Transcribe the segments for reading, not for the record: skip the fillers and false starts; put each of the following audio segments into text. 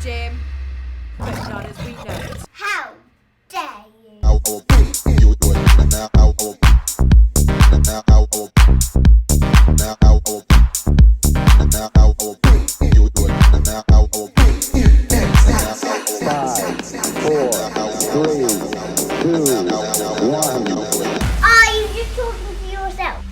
Jim, but not as we know it. How dare you? Are you just talking to yourself?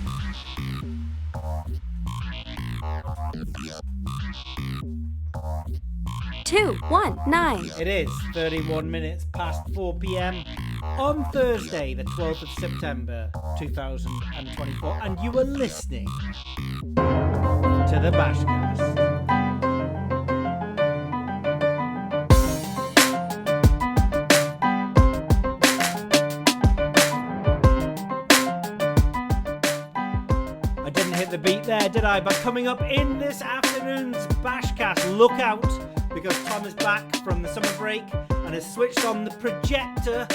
Two, one, 9. It is 31 minutes past 4 p.m. on Thursday, the 12th of September 2024, and you are listening to the BashCast. I didn't hit the beat there, did I? But coming up in this afternoon's BashCast, look out, because Tom is back from the summer break and has switched on the projector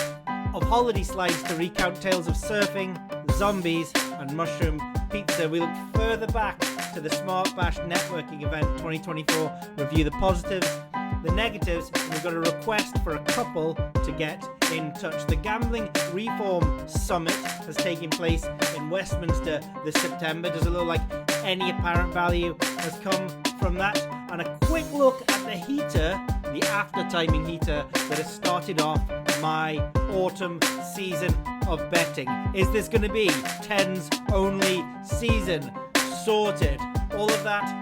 of holiday slides to recount tales of surfing, zombies and mushroom pizza. We look further back to the SmartBash networking event 2024, review the positives, the negatives, and we've got a request for a couple to get in touch. The Gambling Reform Summit has taken place in Westminster this September. Does it look like any apparent value has come from that? And a quick look at the heater, the after timing heater that has started off my autumn season of betting. Is this going to be tens only season? Sorted. All of that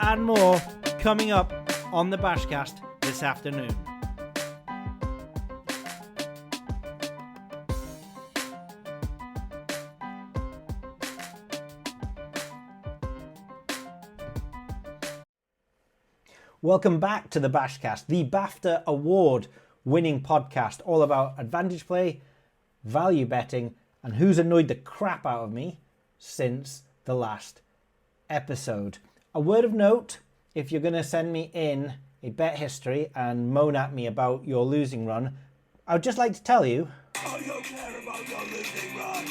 and more coming up on the BashCast this afternoon. Welcome back to the BashCast, the BAFTA award-winning podcast all about advantage play, value betting, and who's annoyed the crap out of me since the last episode. A word of note, if you're going to send me in a bet history and moan at me about your losing run, I would just like to tell you... I don't care about your losing run.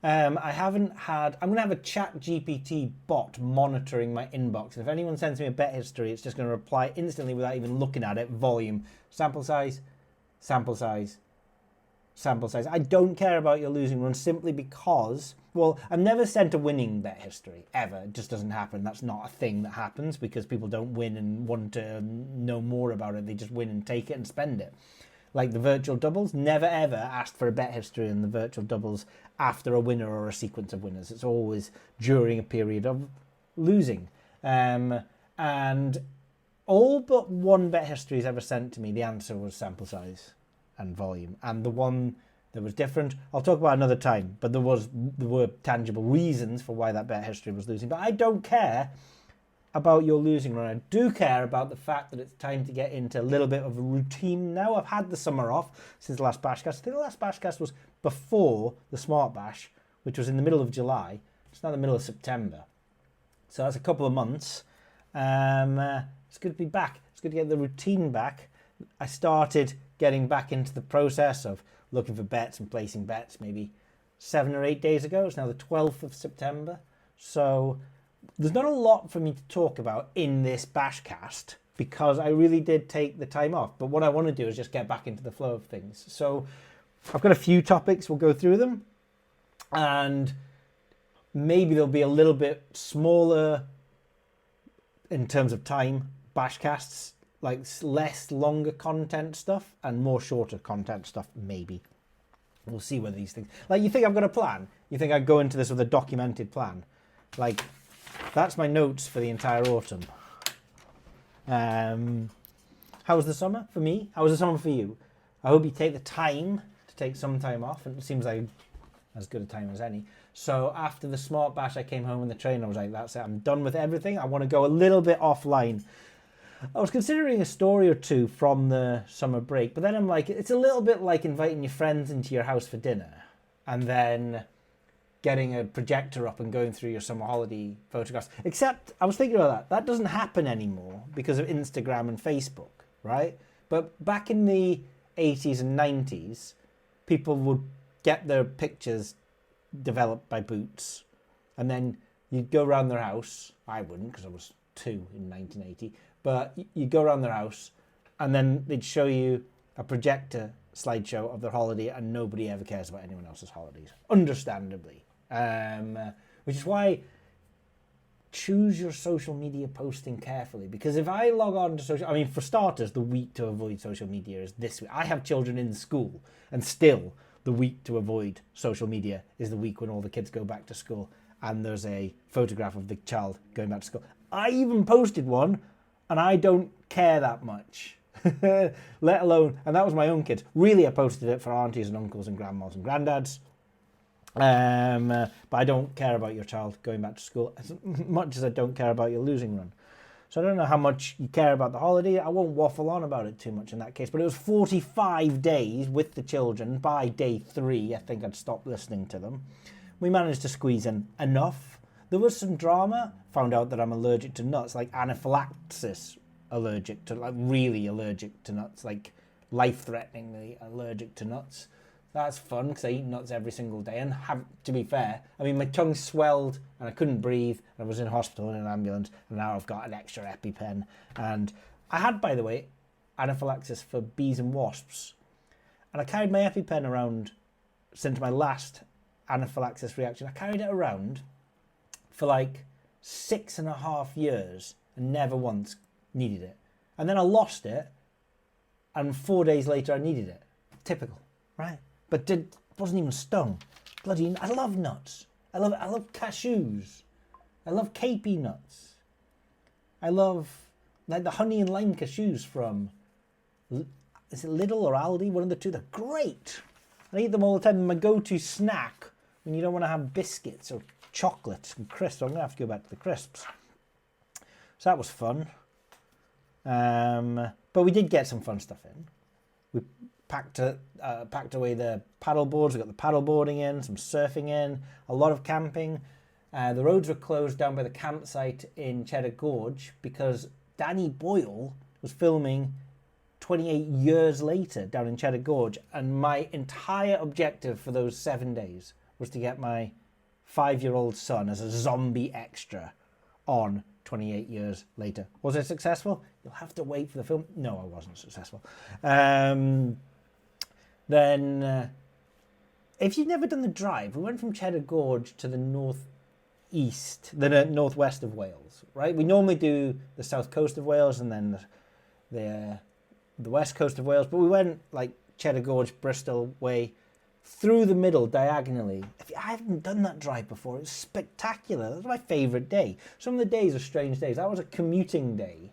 I'm going to have a ChatGPT bot monitoring my inbox. If anyone sends me a bet history, it's just going to reply instantly without even looking at it. Volume, sample size, sample size, sample size. I don't care about your losing run simply because, well, I've never sent a winning bet history, ever. It just doesn't happen. That's not a thing that happens because people don't win and want to know more about it. They just win and take it and spend it. Like the virtual doubles, never ever asked for a bet history in the virtual doubles after a winner or a sequence of winners. It's always during a period of losing. And all but one bet history is ever sent to me, the answer was sample size and volume. And the one that was different, I'll talk about another time, but there were tangible reasons for why that bet history was losing. But I don't care about your losing run. I do care about the fact that it's time to get into a little bit of a routine now. I've had the summer off since the last BashCast. I think the last BashCast was before the SmartBash, which was in the middle of July. It's now the middle of September. So that's a couple of months. It's good to be back. It's good to get the routine back. I started getting back into the process of looking for bets and placing bets maybe 7 or 8 days ago. It's now the 12th of September. So there's not a lot for me to talk about in this BashCast because I really did take the time off. But what I want to do is just get back into the flow of things. So I've got a few topics. We'll go through them. And maybe they'll be a little bit smaller in terms of time BashCasts, like less longer content stuff and more shorter content stuff, maybe. We'll see whether these things... Like, you think I've got a plan? You think I'd go into this with a documented plan? Like... That's my notes for the entire autumn. How was the summer for me? How was the summer for you? I hope you take the time to take some time off. And it seems like as good a time as any. So after the SmartBash, I came home on the train. I was like, that's it. I'm done with everything. I want to go a little bit offline. I was considering a story or two from the summer break. But then I'm like, it's a little bit like inviting your friends into your house for dinner. And then getting a projector up and going through your summer holiday photographs. Except, I was thinking about that. That doesn't happen anymore because of Instagram and Facebook, right? But back in the 80s and 90s, people would get their pictures developed by Boots, and then you'd go around their house. I wouldn't because I was 2 in 1980. But you go around their house, and then they'd show you a projector slideshow of their holiday, and nobody ever cares about anyone else's holidays, understandably. Which is why choose your social media posting carefully, because if I log on to social, I mean, for starters, the week to avoid social media is this week. I have children in school, and still the week to avoid social media is the week when all the kids go back to school and there's a photograph of the child going back to school. I even posted one, and I don't care that much. Let alone, and that was my own kids. Really, I posted it for aunties and uncles and grandmas and granddads. But I don't care about your child going back to school as much as I don't care about your losing run. So I don't know how much you care about the holiday. I won't waffle on about it too much in that case. But it was 45 days with the children. By day 3, I think I'd stopped listening to them. We managed to squeeze in enough. There was some drama. Found out that I'm allergic to nuts, like anaphylaxis allergic to, like really allergic to nuts, like life-threateningly allergic to nuts. That's fun because I eat nuts every single day. And to be fair, I mean, my tongue swelled and I couldn't breathe. And I was in hospital in an ambulance. And now I've got an extra EpiPen. And I had, by the way, anaphylaxis for bees and wasps. And I carried my EpiPen around since my last anaphylaxis reaction. I carried it around for like 6.5 years and never once needed it. And then I lost it. And 4 days later, I needed it. Typical, right? But wasn't even stung. Bloody, I love nuts. I love cashews. I love capey nuts. I love like the honey and lime cashews from, is it Lidl or Aldi? One of the two. They're great. I eat them all the time. My go-to snack when you don't want to have biscuits or chocolates and crisps. I'm going to have to go back to the crisps. So that was fun. But we did get some fun stuff in. We packed away the paddle boards. We got the paddle boarding in, some surfing in, a lot of camping. The roads were closed down by the campsite in Cheddar Gorge because Danny Boyle was filming 28 years later down in Cheddar Gorge, and my entire objective for those 7 days was to get my 5-year-old son as a zombie extra on 28 years later. Was I successful? You'll have to wait for the film. No, I wasn't successful. Then, if you've never done the drive, we went from Cheddar Gorge to the northwest of Wales, right? We normally do the south coast of Wales and then the west coast of Wales, but we went like Cheddar Gorge, Bristol way, through the middle diagonally. I haven't done that drive before. It was spectacular. That was my favourite day. Some of the days are strange days. That was a commuting day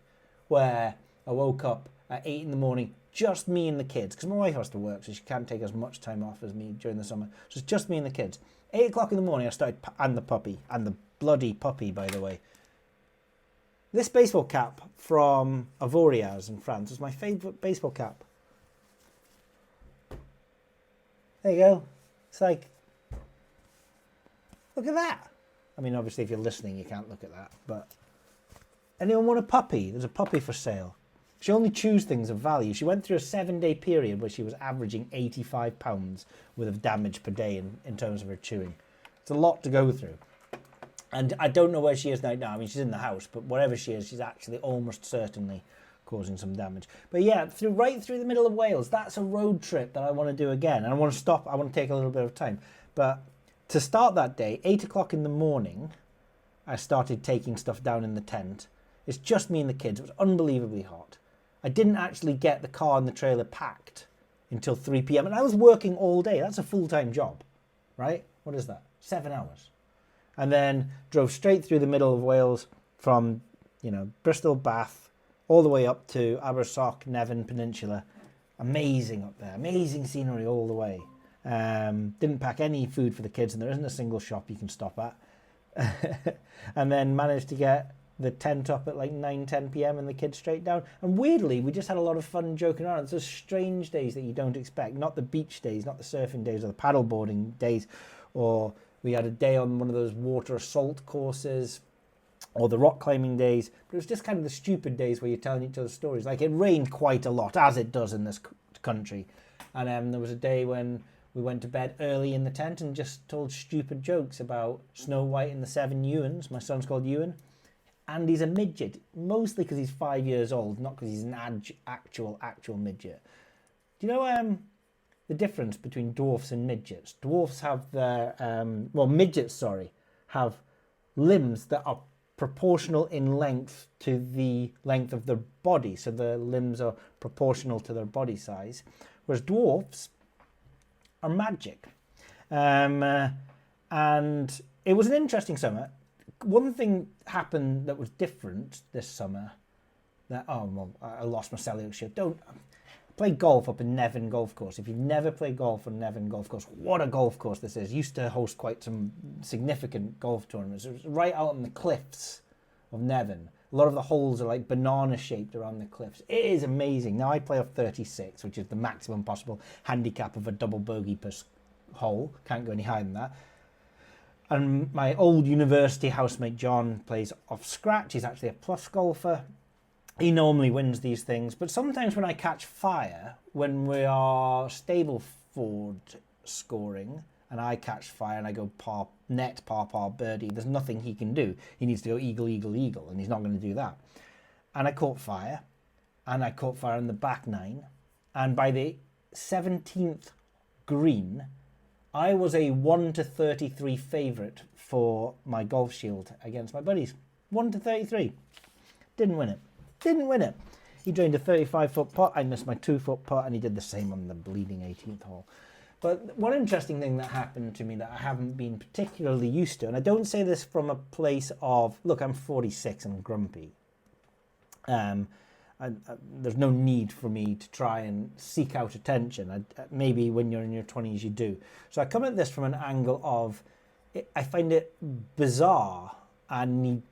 where I woke up at 8 in the morning, just me and the kids, because my wife has to work, so she can't take as much time off as me during the summer. So it's just me and the kids. 8 o'clock in the morning, I started, and the puppy, and the bloody puppy, by the way. This baseball cap from Avoriaz in France was my favourite baseball cap. There you go. It's like, look at that. I mean, obviously, if you're listening, you can't look at that. But anyone want a puppy? There's a puppy for sale. She only chews things of value. She went through a 7-day period where she was averaging 85 pounds worth of damage per day in terms of her chewing. It's a lot to go through. And I don't know where she is right now. I mean, she's in the house, but wherever she is, she's actually almost certainly causing some damage. But yeah, right through the middle of Wales, that's a road trip that I want to do again. And I want to stop. I want to take a little bit of time. But to start that day, 8 o'clock in the morning, I started taking stuff down in the tent. It's just me and the kids. It was unbelievably hot. I didn't actually get the car and the trailer packed until 3 p.m. And I was working all day. That's a full-time job, right? What is that? 7 hours. And then drove straight through the middle of Wales from, Bristol, Bath, all the way up to Abersoch, Nevin Peninsula. Amazing up there. Amazing scenery all the way. Didn't pack any food for the kids, and there isn't a single shop you can stop at. And then managed to get the tent up at like 9-10 p.m. and the kids straight down. And weirdly, we just had a lot of fun joking around. It's those strange days that you don't expect. Not the beach days, not the surfing days or the paddleboarding days. Or we had a day on one of those water assault courses or the rock climbing days. But it was just kind of the stupid days where you're telling each other stories. Like, it rained quite a lot, as it does in this country. And there was a day when we went to bed early in the tent and just told stupid jokes about Snow White and the 7 Ewans. My son's called Ewan. and he's a midget, mostly because he's 5 years old, not because he's an actual midget. Do you know the difference between dwarfs and midgets? Dwarfs have their, midgets, have limbs that are proportional in length to the length of their body. So the limbs are proportional to their body size. Whereas dwarfs are magic. And it was an interesting summer. One thing happened that was different this summer. I lost my cellular shift. Play golf up in Nevin Golf Course. If you've never played golf on Nevin Golf Course, what a golf course this is. Used to host quite some significant golf tournaments. It was right out on the cliffs of Nevin. A lot of the holes are like banana shaped around the cliffs. It is amazing. Now I play off 36, which is the maximum possible handicap of a double bogey per hole. Can't go any higher than that. And my old university housemate John plays off scratch. He's actually a plus golfer. He normally wins these things, but sometimes when I catch fire, when we are Stableford scoring, and I catch fire and I go par, birdie, there's nothing he can do. He needs to go eagle, eagle, eagle, and he's not going to do that. And I caught fire, and I caught fire in the back nine, and by the 17th green, I was a 1-33 favourite for my golf shield against my buddies. 1-33. Didn't win it. He drained a 35-foot putt. I missed my 2-foot putt, and he did the same on the bleeding 18th hole. But one interesting thing that happened to me that I haven't been particularly used to, and I don't say this from a place of, look, I'm 46 and grumpy. There's no need for me to try and seek out attention. Maybe when you're in your 20s you do. So I come at this from an angle of, I find it bizarre and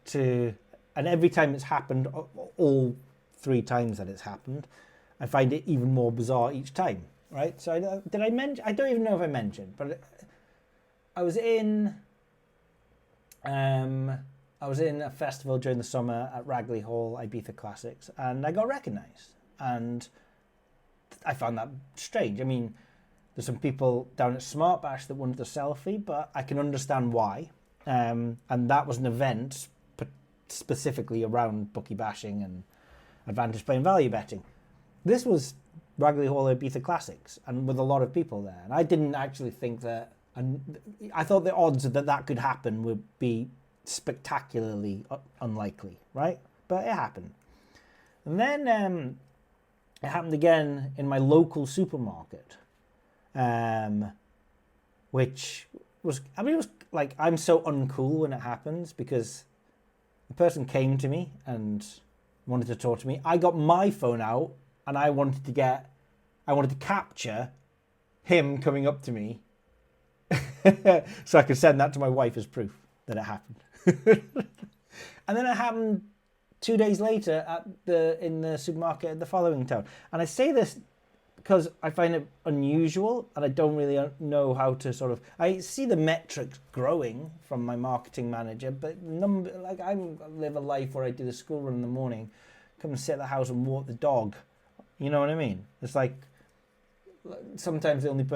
every time it's happened, all 3 times that it's happened, I find it even more bizarre each time, right? So did I mention? I don't even know if I mentioned, but I was in a festival during the summer at Ragley Hall, Ibiza Classics, and I got recognised, and I found that strange. I mean, there's some people down at SmartBash that wanted a selfie, but I can understand why. And that was an event specifically around bookie bashing and advantage play and value betting. This was Ragley Hall Ibiza Classics, and with a lot of people there. And I didn't actually think that, and I thought the odds that could happen would be spectacularly unlikely, right? But it happened. And then it happened again in my local supermarket, which was, it was like, I'm so uncool when it happens because the person came to me and wanted to talk to me. I got my phone out and I wanted to capture him coming up to me so I could send that to my wife as proof that it happened. And then it happened 2 days later in the supermarket in the following town. And I say this because I find it unusual and I don't really know how to I see the metrics growing from my marketing manager, but I live a life where I do the school run in the morning, come and sit at the house and walk the dog. You know what I mean? It's like sometimes the only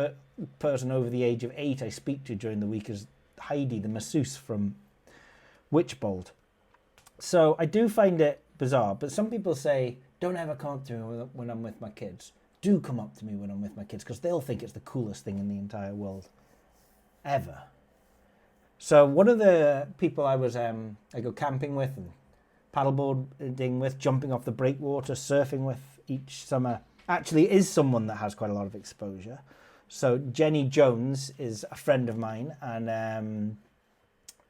person over the age of 8 I speak to during the week is Heidi, the masseuse from Witchbold. So I do find it bizarre, but some people say, don't ever come up to me when I'm with my kids. Do come up to me when I'm with my kids because they'll think it's the coolest thing in the entire world ever. So one of the people I go camping with and paddleboarding with, jumping off the breakwater, surfing with each summer, actually is someone that has quite a lot of exposure. So Jenny Jones is a friend of mine, and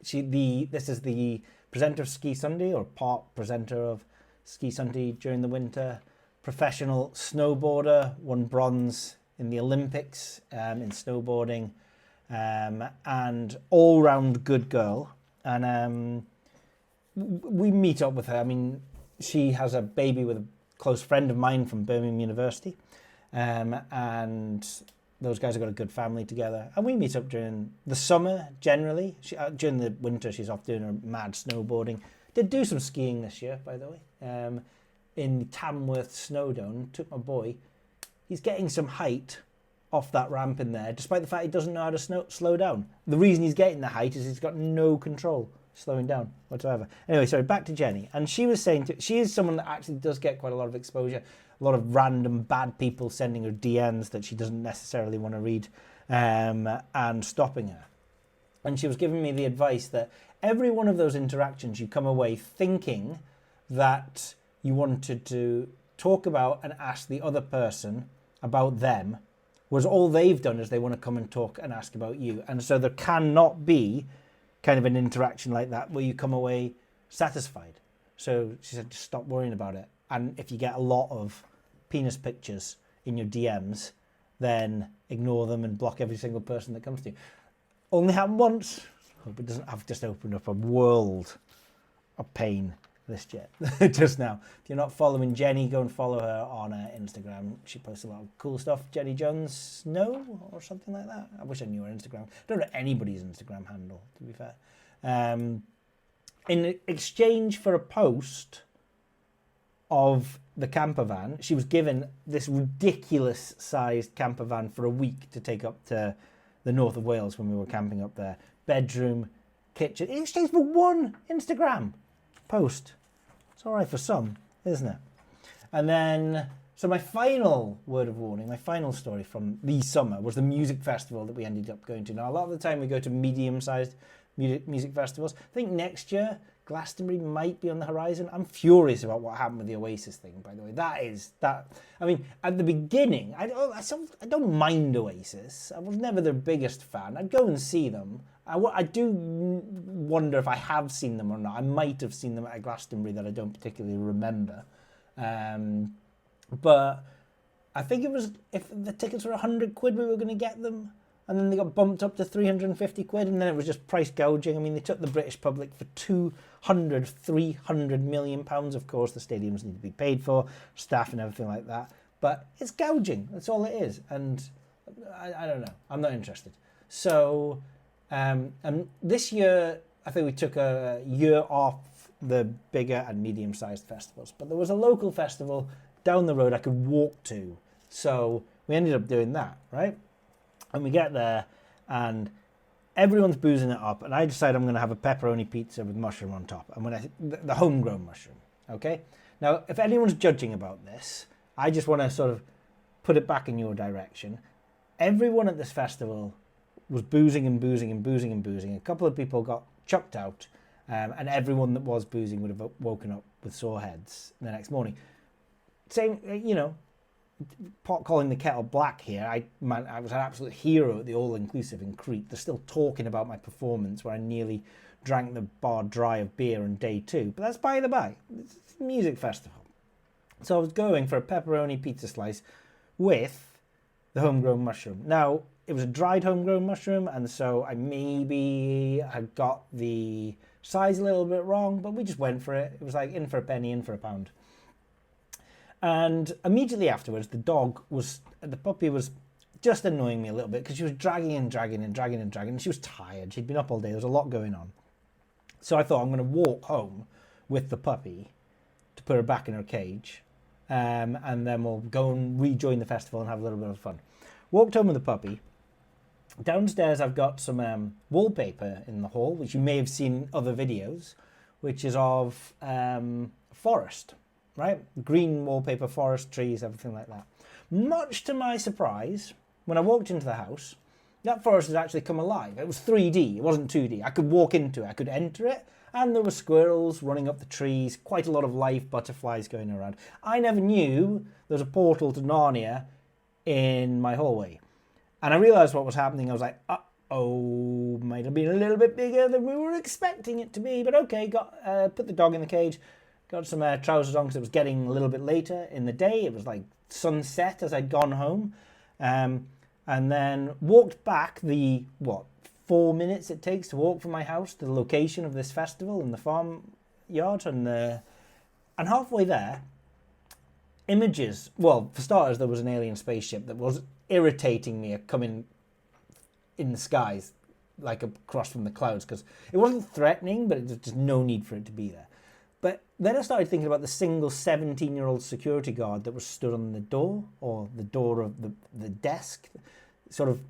this is the presenter of Ski Sunday, or part presenter of Ski Sunday during the winter. Professional snowboarder, won bronze in the Olympics in snowboarding, and all-round good girl. And we meet up with her. I mean, she has a baby with a close friend of mine from Birmingham University, and those guys have got a good family together. And we meet up during the summer generally. During the winter, she's off doing her mad snowboarding. Did do some skiing this year, by the way. In Tamworth Snowdome, took my boy. He's getting some height off that ramp in there, despite the fact he doesn't know how to slow down. The reason he's getting the height is he's got no control slowing down whatsoever. Anyway, sorry, back to Jenny. And she was saying, she is someone that actually does get quite a lot of exposure, a lot of random bad people sending her DMs that she doesn't necessarily want to read, and stopping her. And she was giving me the advice that every one of those interactions, you come away thinking that you wanted to talk about and ask the other person about them, whereas all they've done is they want to come and talk and ask about you. And so there cannot be kind of an interaction like that where you come away satisfied. So she said, just stop worrying about it. And if you get a lot of penis pictures in your DMs, then ignore them and block every single person that comes to you. Only happened once. Hope it doesn't. I've just opened up a world of pain this jet just now. If you're not following Jenny, go and follow her on Instagram. She posts a lot of cool stuff. Jenny Jones Snow or something like that. I wish I knew her Instagram. I don't know anybody's Instagram handle, to be fair. In exchange for a post of the camper van, she was given this ridiculous sized camper van for a week to take up to the north of Wales when we were camping up there. Bedroom, kitchen, in exchange for one Instagram post. It's all right for some, isn't it? And then, so my final word of warning, my final story from the summer was the music festival that we ended up going to. Now, a lot of the time we go to medium-sized music festivals. I think next year, Glastonbury might be on the horizon. I'm furious about what happened with the Oasis thing, by the way. I mean, at the beginning, I don't mind Oasis. I was never their biggest fan. I'd go and see them. I do wonder if I have seen them or not. I might have seen them at Glastonbury that I don't particularly remember. But I think it was, if the tickets were 100 quid, we were going to get them. And then they got bumped up to 350 quid, and then it was just price gouging. I mean, they took the British public for 300 million pounds. Of course, the stadiums need to be paid for, staff and everything like that. But it's gouging. That's all it is. And I don't know. I'm not interested. So, and this year, I think we took a year off the bigger and medium-sized festivals. But there was a local festival down the road I could walk to. So we ended up doing that, right? And we get there, and everyone's boozing it up, and I decide I'm going to have a pepperoni pizza with mushroom on top. And the homegrown mushroom, okay? Now, if anyone's judging about this, I just want to sort of put it back in your direction. Everyone at this festival was boozing and boozing and boozing and boozing. A couple of people got chucked out, and everyone that was boozing would have woken up with sore heads the next morning. Same, pot calling the kettle black here. I was an absolute hero at the all-inclusive in Crete. They're still talking about my performance where I nearly drank the bar dry of beer on day 2. But that's by the by. It's a music festival. So I was going for a pepperoni pizza slice with the homegrown mushroom. Now, it was a dried homegrown mushroom, and so I maybe had got the size a little bit wrong, but we just went for it. It was like in for a penny, in for a pound. And immediately afterwards, the puppy was just annoying me a little bit because she was dragging and she was tired. She'd been up all day. There was a lot going on. So I thought I'm going to walk home with the puppy to put her back in her cage. And then we'll go and rejoin the festival and have a little bit of fun. Walked home with the puppy. Downstairs, I've got some wallpaper in the hall, which you may have seen in other videos, which is of forest. Right? Green wallpaper, forest, trees, everything like that. Much to my surprise, when I walked into the house, that forest had actually come alive. It was 3D, it wasn't 2D. I could walk into it, I could enter it, and there were squirrels running up the trees, quite a lot of live butterflies going around. I never knew there was a portal to Narnia in my hallway. And I realised what was happening. I was like, uh-oh, might have been a little bit bigger than we were expecting it to be. But okay, put the dog in the cage. Got some trousers on because it was getting a little bit later in the day. It was like sunset as I'd gone home. And then walked back the, 4 minutes it takes to walk from my house to the location of this festival in the farm yard. And halfway there, images. Well, for starters, there was an alien spaceship that was irritating me coming in the skies, like across from the clouds, because it wasn't threatening, but there's just no need for it to be there. But then I started thinking about the single 17-year-old security guard that was stood on the door, or the door of the desk, sort of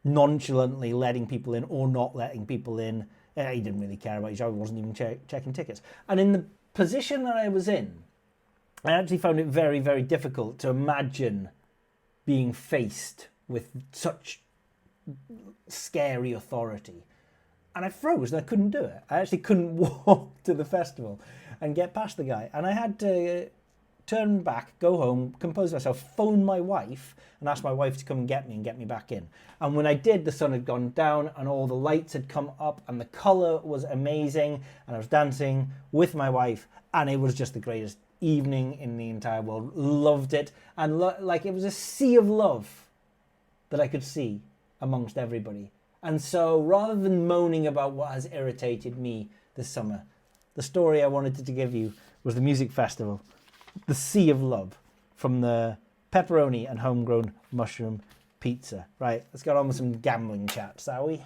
nonchalantly letting people in or not letting people in, He didn't really care about his job. He wasn't even checking tickets. And in the position that I was in, I actually found it very, very difficult to imagine being faced with such scary authority. And I froze and I couldn't do it. I actually couldn't walk to the festival and get past the guy. And I had to turn back, go home, compose myself, phone my wife and ask my wife to come and get me back in. And when I did, the sun had gone down and all the lights had come up and the colour was amazing. And I was dancing with my wife and it was just the greatest evening in the entire world. Loved it. And like it was a sea of love that I could see amongst everybody. And so rather than moaning about what has irritated me this summer, the story I wanted to give you was the music festival, the sea of love from the pepperoni and homegrown mushroom pizza. Right, let's get on with some gambling chat, shall we?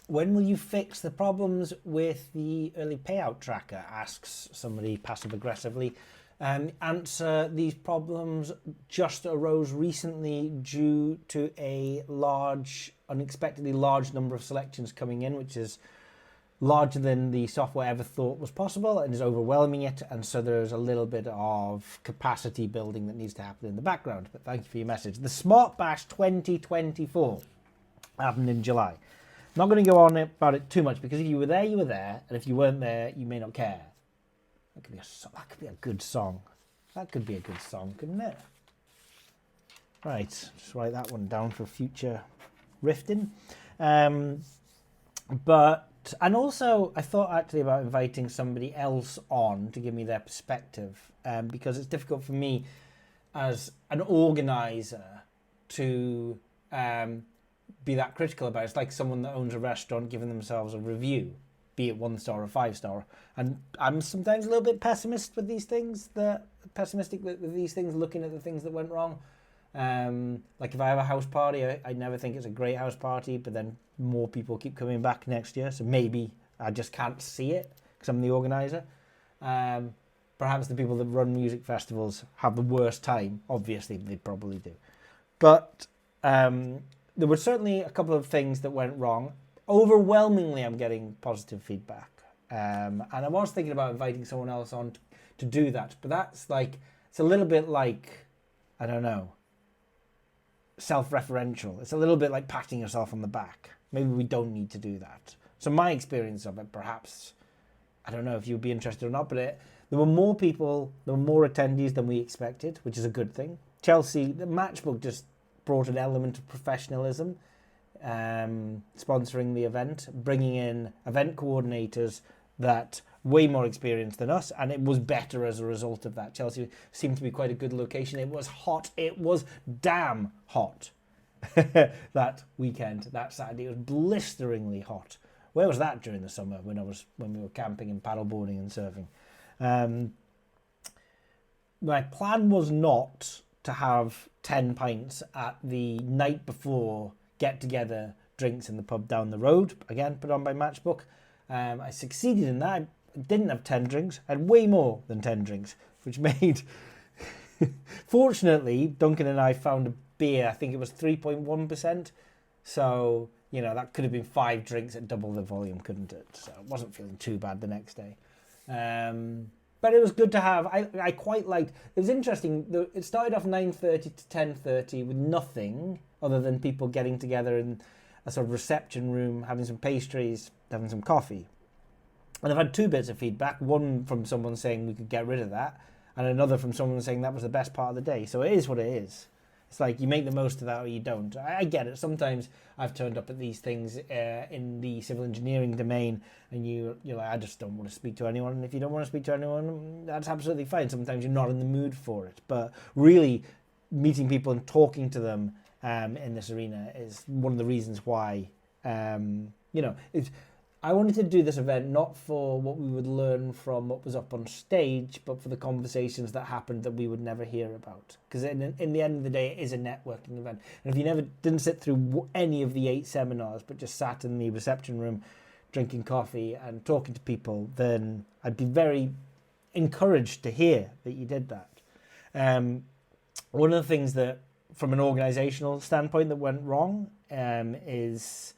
When will you fix the problems with the early payout tracker? Asks somebody passive-aggressively. Answer, these problems just arose recently due to a unexpectedly large number of selections coming in, which is larger than the software ever thought was possible and is overwhelming it. And so there's a little bit of capacity building that needs to happen in the background. But thank you for your message. The SmartBash 2024 happened in July. I'm not going to go on about it too much because if you were there, you were there. And if you weren't there, you may not care. That could be a good song. That could be a good song, couldn't it? Right, just write that one down for future rifting. And also, I thought actually about inviting somebody else on to give me their perspective, because it's difficult for me as an organizer to be that critical about it. It's like someone that owns a restaurant giving themselves a review, be it 1 star or 5 star. And I'm sometimes a little bit pessimistic with these things, looking at the things that went wrong. Like if I have a house party, I never think it's a great house party, but then more people keep coming back next year. So maybe I just can't see it because I'm the organizer. Perhaps the people that run music festivals have the worst time. Obviously, they probably do. But there were certainly a couple of things that went wrong. Overwhelmingly, I'm getting positive feedback. And I was thinking about inviting someone else on to do that. But that's like, it's a little bit like, I don't know, self-referential. It's a little bit like patting yourself on the back. Maybe we don't need to do that. So my experience of it, perhaps, I don't know if you'd be interested or not, but there were more people, there were more attendees than we expected, which is a good thing. Chelsea, the Matchbook just brought an element of professionalism, sponsoring the event, bringing in event coordinators that way more experienced than us, and it was better as a result of that. Chelsea seemed to be quite a good location. It was hot. It was damn hot that weekend, that Saturday. It was blisteringly hot. Where was that during the summer when we were camping and paddleboarding and surfing? My plan was not to have 10 pints at the night before get-together drinks in the pub down the road, again put on by Matchbook. I succeeded in that. I didn't have 10 drinks. I had way more than 10 drinks, which made... Fortunately, Duncan and I found a beer, I think it was 3.1%. So, that could have been 5 drinks at double the volume, couldn't it? So I wasn't feeling too bad the next day. But it was good to have. I quite liked... It was interesting. It started off 9:30 to 10:30 with nothing other than people getting together in a sort of reception room, having some pastries, having some coffee. And I've had 2 bits of feedback. One from someone saying we could get rid of that, and another from someone saying that was the best part of the day. So it is what it is. It's like you make the most of that or you don't. I get it. Sometimes I've turned up at these things in the civil engineering domain and you're like, I just don't want to speak to anyone. And if you don't want to speak to anyone, that's absolutely fine. Sometimes you're not in the mood for it. But really, meeting people and talking to them in this arena is one of the reasons why, I wanted to do this event not for what we would learn from what was up on stage, but for the conversations that happened that we would never hear about. Because in the end of the day, it is a networking event. And if you didn't sit through any of the 8 seminars, but just sat in the reception room, drinking coffee and talking to people, then I'd be very encouraged to hear that you did that. One of the things that, from an organisational standpoint, that went wrong is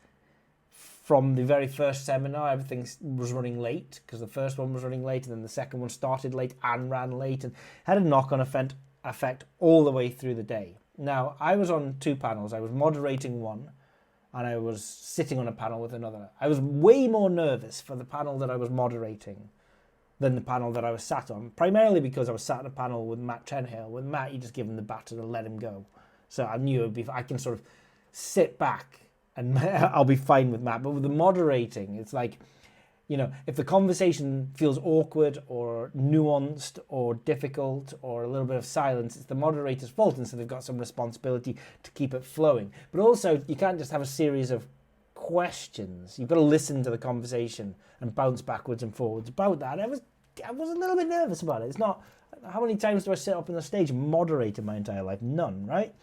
from the very first seminar, everything was running late because the first one was running late and then the second one started late and ran late and had a knock-on effect all the way through the day. Now, I was on 2 panels. I was moderating one and I was sitting on a panel with another. I was way more nervous for the panel that I was moderating than the panel that I was sat on, primarily because I was sat on a panel with Matt Trenhill. With Matt, you just give him the baton and let him go. So I knew I can sort of sit back and I'll be fine with Matt. But with the moderating, it's like, you know, if the conversation feels awkward or nuanced or difficult or a little bit of silence, it's the moderator's fault, and so they've got some responsibility to keep it flowing. But also, you can't just have a series of questions. You've got to listen to the conversation and bounce backwards and forwards about that. I was a little bit nervous about it. It's not, how many times do I sit up on the stage and moderate in my entire life? None, right?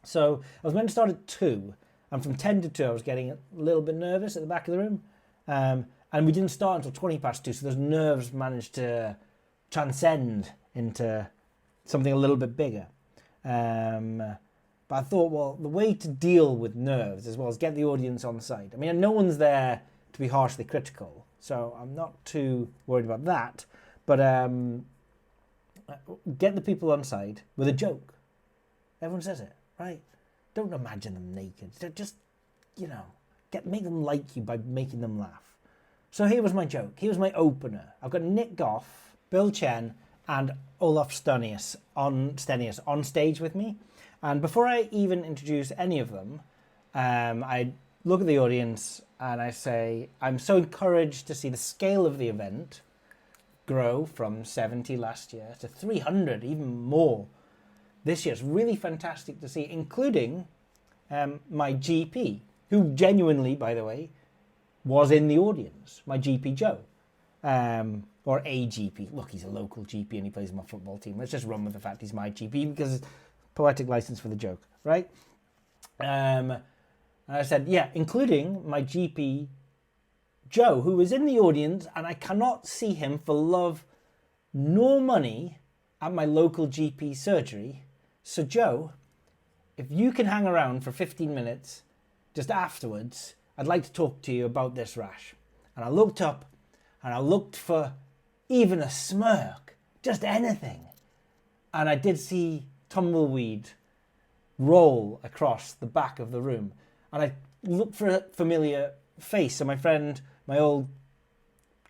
So I was meant to start at 2, and from 10 to 2 I was getting a little bit nervous at the back of the room. And we didn't start until 20 past 2, so those nerves managed to transcend into something a little bit bigger. But I thought, well, the way to deal with nerves as well is get the audience on side. I mean, no one's there to be harshly critical, so I'm not too worried about that. But get the people on side with a joke. Everyone says it, right? Don't imagine them naked. Just, you know, make them like you by making them laugh. So here was my joke. Here was my opener. I've got Nick Goff, Bill Chen, and Olaf Stenius on stage with me. And before I even introduce any of them, I look at the audience and I say, I'm so encouraged to see the scale of the event grow from 70 last year to 300, even more this year. It's really fantastic to see, including my GP, who genuinely, by the way, was in the audience, my GP Joe, or a GP. Look, he's a local GP and he plays in my football team. Let's just run with the fact he's my GP because it's poetic license for the joke, right? And I said, yeah, including my GP Joe, who was in the audience, and I cannot see him for love nor money at my local GP surgery. So Joe, if you can hang around for 15 minutes just afterwards, I'd like to talk to you about this rash. And I looked up and I looked for even a smirk, just anything. And I did see tumbleweed roll across the back of the room. And I looked for a familiar face. So my friend, my old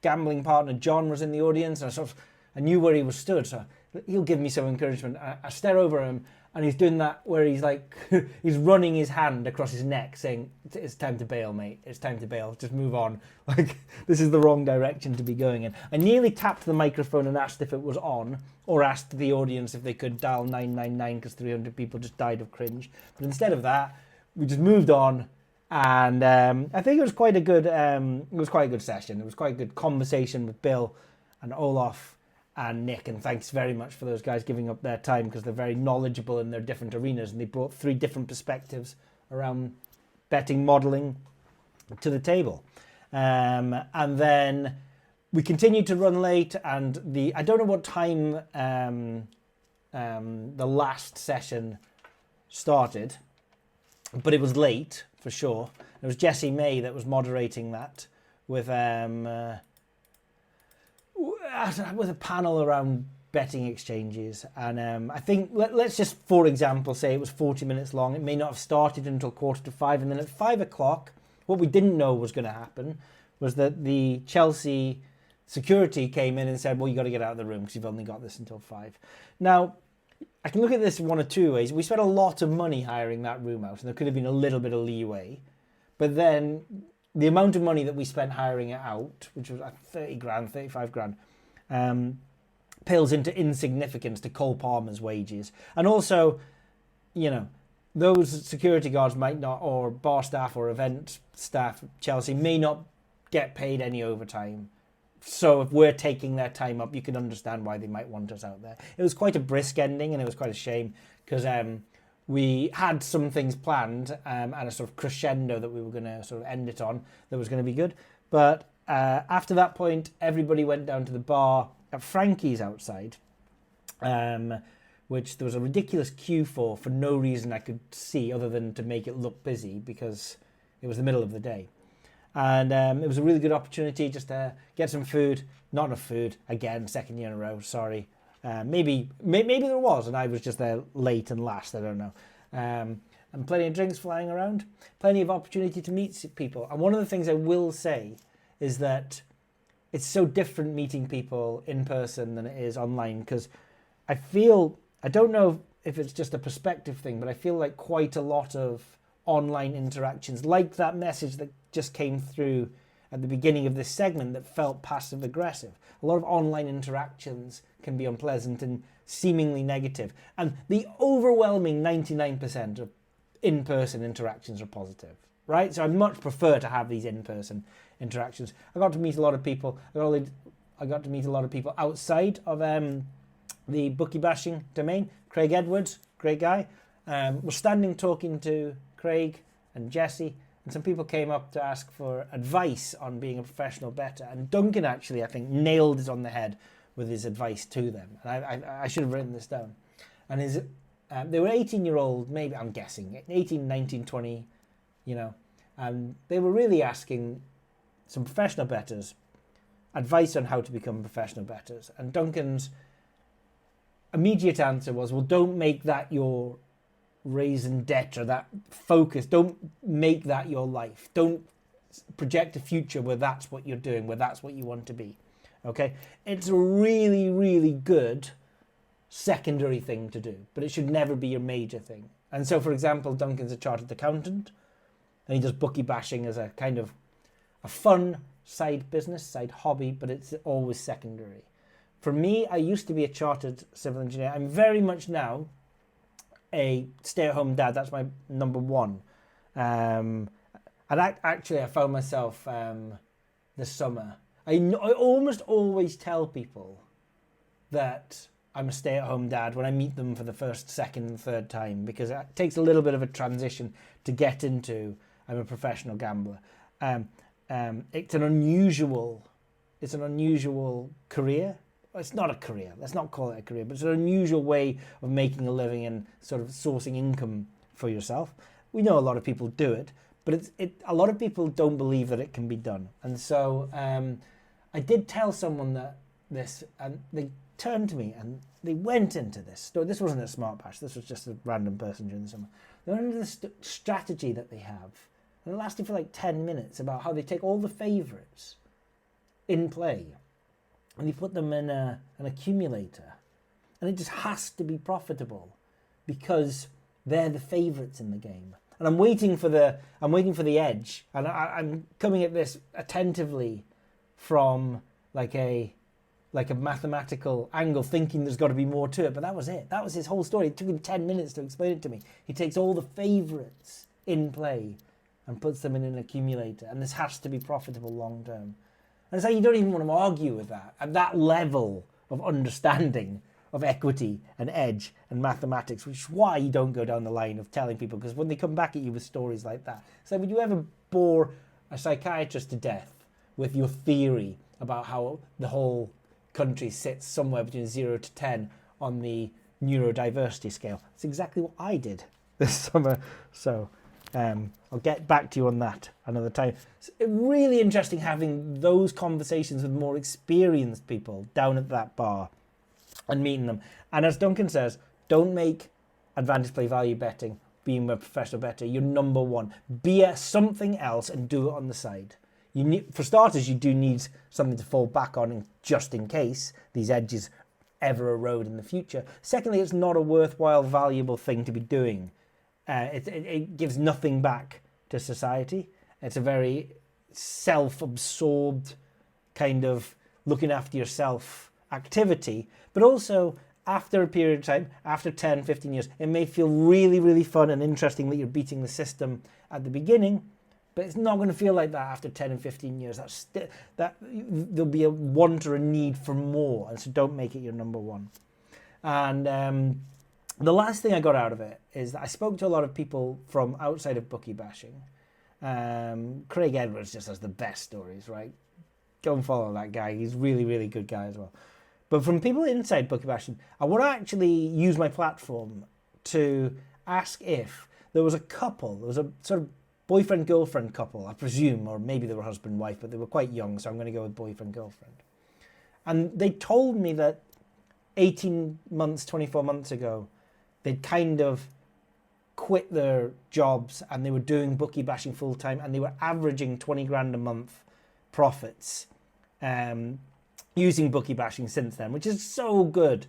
gambling partner, John, was in the audience. And I knew where he was stood. So he'll give me some encouragement. I stare over him and he's doing that where he's like, he's running his hand across his neck saying, it's time to bail, mate. It's time to bail. Just move on. Like, this is the wrong direction to be going in. I nearly tapped the microphone and asked if it was on, or asked the audience if they could dial 999 because 300 people just died of cringe. But instead of that, we just moved on. And I think it was quite a good session. It was quite a good conversation with Bill and Olaf and Nick, and thanks very much for those guys giving up their time because they're very knowledgeable in their different arenas, and they brought 3 different perspectives around betting modelling to the table. And then we continued to run late, and I don't know what time the last session started, but it was late for sure. It was Jessie May that was moderating that with a panel around betting exchanges. And I think, let's just, for example, say it was 40 minutes long. It may not have started until 4:45. And then at 5 o'clock, what we didn't know was going to happen was that the Chelsea security came in and said, well, you got to get out of the room because you've only got this until 5. Now, I can look at this one of 2 ways. We spent a lot of money hiring that room out, and there could have been a little bit of leeway. But then the amount of money that we spent hiring it out, which was 30 grand, 35 grand, pales into insignificance to Cole Palmer's wages. And also, you know, those security guards might not, or bar staff or event staff at Chelsea may not get paid any overtime. So if we're taking their time up, you can understand why they might want us out there. It was quite a brisk ending, and it was quite a shame because we had some things planned and a sort of crescendo that we were going to sort of end it on that was going to be good. But after that point, everybody went down to the bar at Frankie's outside, which there was a ridiculous queue for no reason I could see other than to make it look busy because it was the middle of the day. And it was a really good opportunity just to get some food. Not enough food. Again, second year in a row. Sorry. Maybe there was, and I was just there late and last. I don't know. And plenty of drinks flying around. Plenty of opportunity to meet people. And one of the things I will say is that it's so different meeting people in person than it is online, because I don't know if it's just a perspective thing, but I feel like quite a lot of online interactions, like that message that just came through at the beginning of this segment that felt passive aggressive. A lot of online interactions can be unpleasant and seemingly negative. And the overwhelming 99% of in-person interactions are positive, right? So I much prefer to have these in-person interactions. I got to meet a lot of people. I got to meet a lot of people outside of the bookie bashing domain. Craig Edwards, great guy. We're standing talking to Craig and Jesse, and some people came up to ask for advice on being a professional bettor. And Duncan actually, I think, nailed it on the head with his advice to them. And I should have written this down. And they were 18-year-old, maybe, I'm guessing, 18, 19, 20, and they were really asking some professional bettors advice on how to become professional bettors. And Duncan's immediate answer was, well, don't make that your raison d'etre, that focus. Don't make that your life. Don't project a future where that's what you're doing, where that's what you want to be. Okay? It's a really, really good secondary thing to do, but it should never be your major thing. And so, for example, Duncan's a chartered accountant, and he does bookie bashing as a kind of a fun side business, side hobby, but it's always secondary. For me, I used to be a chartered civil engineer. I'm very much now a stay-at-home dad. That's my number one. And actually, I found myself this summer. I almost always tell people that I'm a stay-at-home dad when I meet them for the first, second, and third time, because it takes a little bit of a transition to get into I'm a professional gambler. It's an unusual career. It's not a career. Let's not call it a career, but it's an unusual way of making a living and sort of sourcing income for yourself. We know a lot of people do it, but a lot of people don't believe that it can be done. And so I did tell someone this, and they turned to me and they went into this. This wasn't a SmartBash. This was just a random person during the summer. They went into this strategy that they have, and it lasted for like 10 minutes about how they take all the favourites in play and they put them in an accumulator, and it just has to be profitable because they're the favourites in the game. And I'm waiting for the edge, and I'm coming at this attentively from like a mathematical angle, thinking there's got to be more to it. But that was it. That was his whole story. It took him 10 minutes to explain it to me. He takes all the favourites in play and puts them in an accumulator, and this has to be profitable long term. And it's like you don't even want to argue with that. At that level of understanding of equity and edge and mathematics, which is why you don't go down the line of telling people, because when they come back at you with stories like that, so would you ever bore a psychiatrist to death with your theory about how the whole country sits somewhere between 0 to 10 on the neurodiversity scale? That's exactly what I did this summer. So I'll get back to you on that another time. It's really interesting having those conversations with more experienced people down at that bar and meeting them. And as Duncan says, don't make advantage play value betting being a professional bettor your number one. Be a something else and do it on the side. For starters, you do need something to fall back on just in case these edges ever erode in the future. Secondly, it's not a worthwhile, valuable thing to be doing. It gives nothing back to society. It's a very self-absorbed kind of looking after yourself activity. But also, after a period of time, after 10, 15 years, it may feel really, really fun and interesting that you're beating the system at the beginning, but it's not going to feel like that after 10 and 15 years. There'll be a want or a need for more, and so don't make it your number one. And the last thing I got out of it is that I spoke to a lot of people from outside of bookie bashing. Craig Edwards just has the best stories, right? Go and follow that guy. He's a really, really good guy as well. But from people inside bookie bashing, I want to actually use my platform to ask if there was a couple, there was a sort of boyfriend-girlfriend couple, I presume, or maybe they were husband-wife, but they were quite young, so I'm going to go with boyfriend-girlfriend. And they told me that 18 months, 24 months ago, they'd kind of quit their jobs and they were doing bookie bashing full-time, and they were averaging 20 grand a month profits using bookie bashing since then, which is so good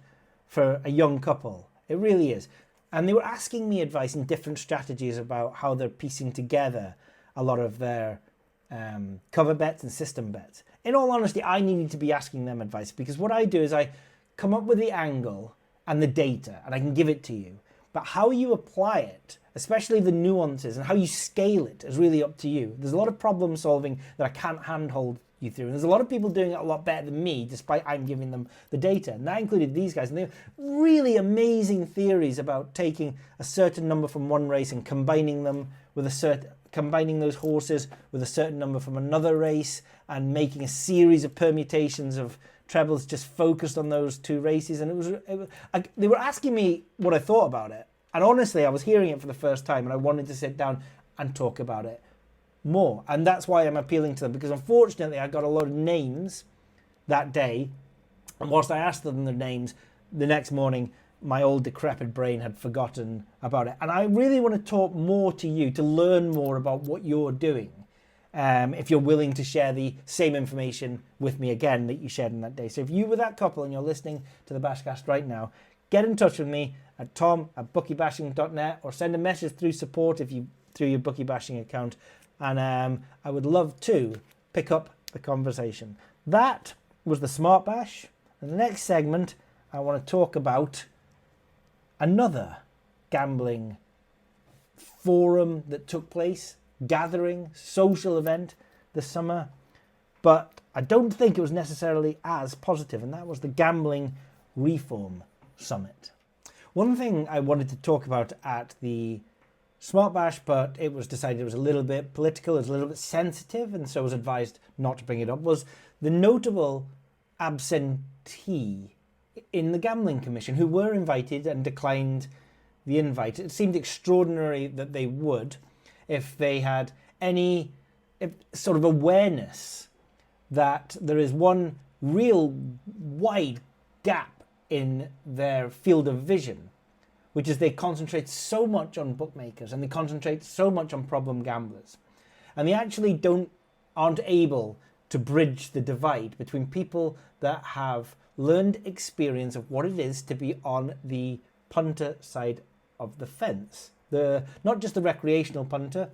for a young couple. It really is. And they were asking me advice and different strategies about how they're piecing together a lot of their cover bets and system bets. In all honesty, I needed to be asking them advice, because what I do is I come up with the angle and the data and I can give it to you. But how you apply it, especially the nuances and how you scale it, is really up to you. There's a lot of problem solving that I can't handhold you through. And there's a lot of people doing it a lot better than me, despite I'm giving them the data. And that included these guys. And they have really amazing theories about taking a certain number from one race and combining them with combining those horses with a certain number from another race, and making a series of permutations of trebles just focused on those two races. And they were asking me what I thought about it. And honestly, I was hearing it for the first time and I wanted to sit down and talk about it more. And that's why I'm appealing to them, because unfortunately I got a lot of names that day. And whilst I asked them their names, the next morning, my old decrepit brain had forgotten about it. And I really want to talk more to you, to learn more about what you're doing. If you're willing to share the same information with me again that you shared in that day. So if you were that couple and you're listening to the BashCast right now, get in touch with me at tom@bookiebashing.net, or send a message through support through your Bookie Bashing account. And I would love to pick up the conversation. That was the SmartBash. And the next segment, I want to talk about another gambling forum that took place, gathering, social event this summer, but I don't think it was necessarily as positive, and that was the Gambling Reform Summit. One thing I wanted to talk about at the SmartBash, but it was decided it was a little bit political, it was a little bit sensitive, and so I was advised not to bring it up, was the notable absentee in the Gambling Commission who were invited and declined the invite. It seemed extraordinary that they would, if they had any sort of awareness that there is one real wide gap in their field of vision, which is they concentrate so much on bookmakers and they concentrate so much on problem gamblers. And they actually aren't able to bridge the divide between people that have learned experience of what it is to be on the punter side of the fence. Not just the recreational punter,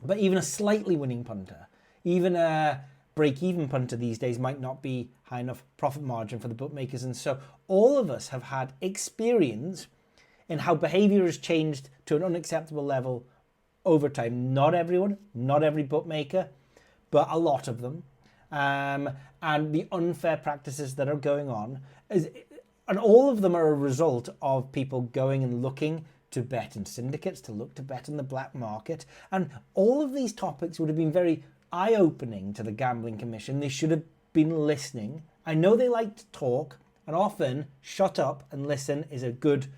but even a slightly winning punter. Even a break-even punter these days might not be high enough profit margin for the bookmakers. And so all of us have had experience in how behavior has changed to an unacceptable level over time. Not everyone, not every bookmaker, but a lot of them. And the unfair practices that are going on. And all of them are a result of people going and looking to bet in syndicates, to look to bet in the black market. And all of these topics would have been very eye-opening to the Gambling Commission. They should have been listening. I know they like to talk, and often shut up and listen is a good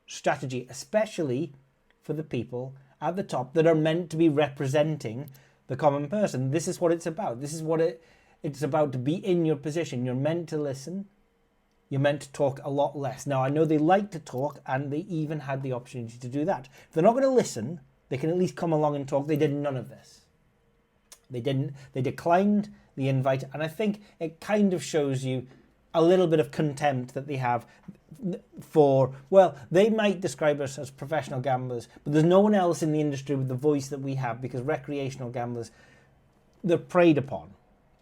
strategy, especially for the people at the top that are meant to be representing the common person. This is what it's about. This is what it's about, to be in your position. You're meant to listen. You're meant to talk a lot less. Now, I know they like to talk, and they even had the opportunity to do that. If they're not going to listen, they can at least come along and talk. They did none of this. They didn't. They declined the invite, and I think it kind of shows you a little bit of contempt that they have for, well, they might describe us as professional gamblers, but there's no one else in the industry with the voice that we have, because recreational gamblers, they're preyed upon,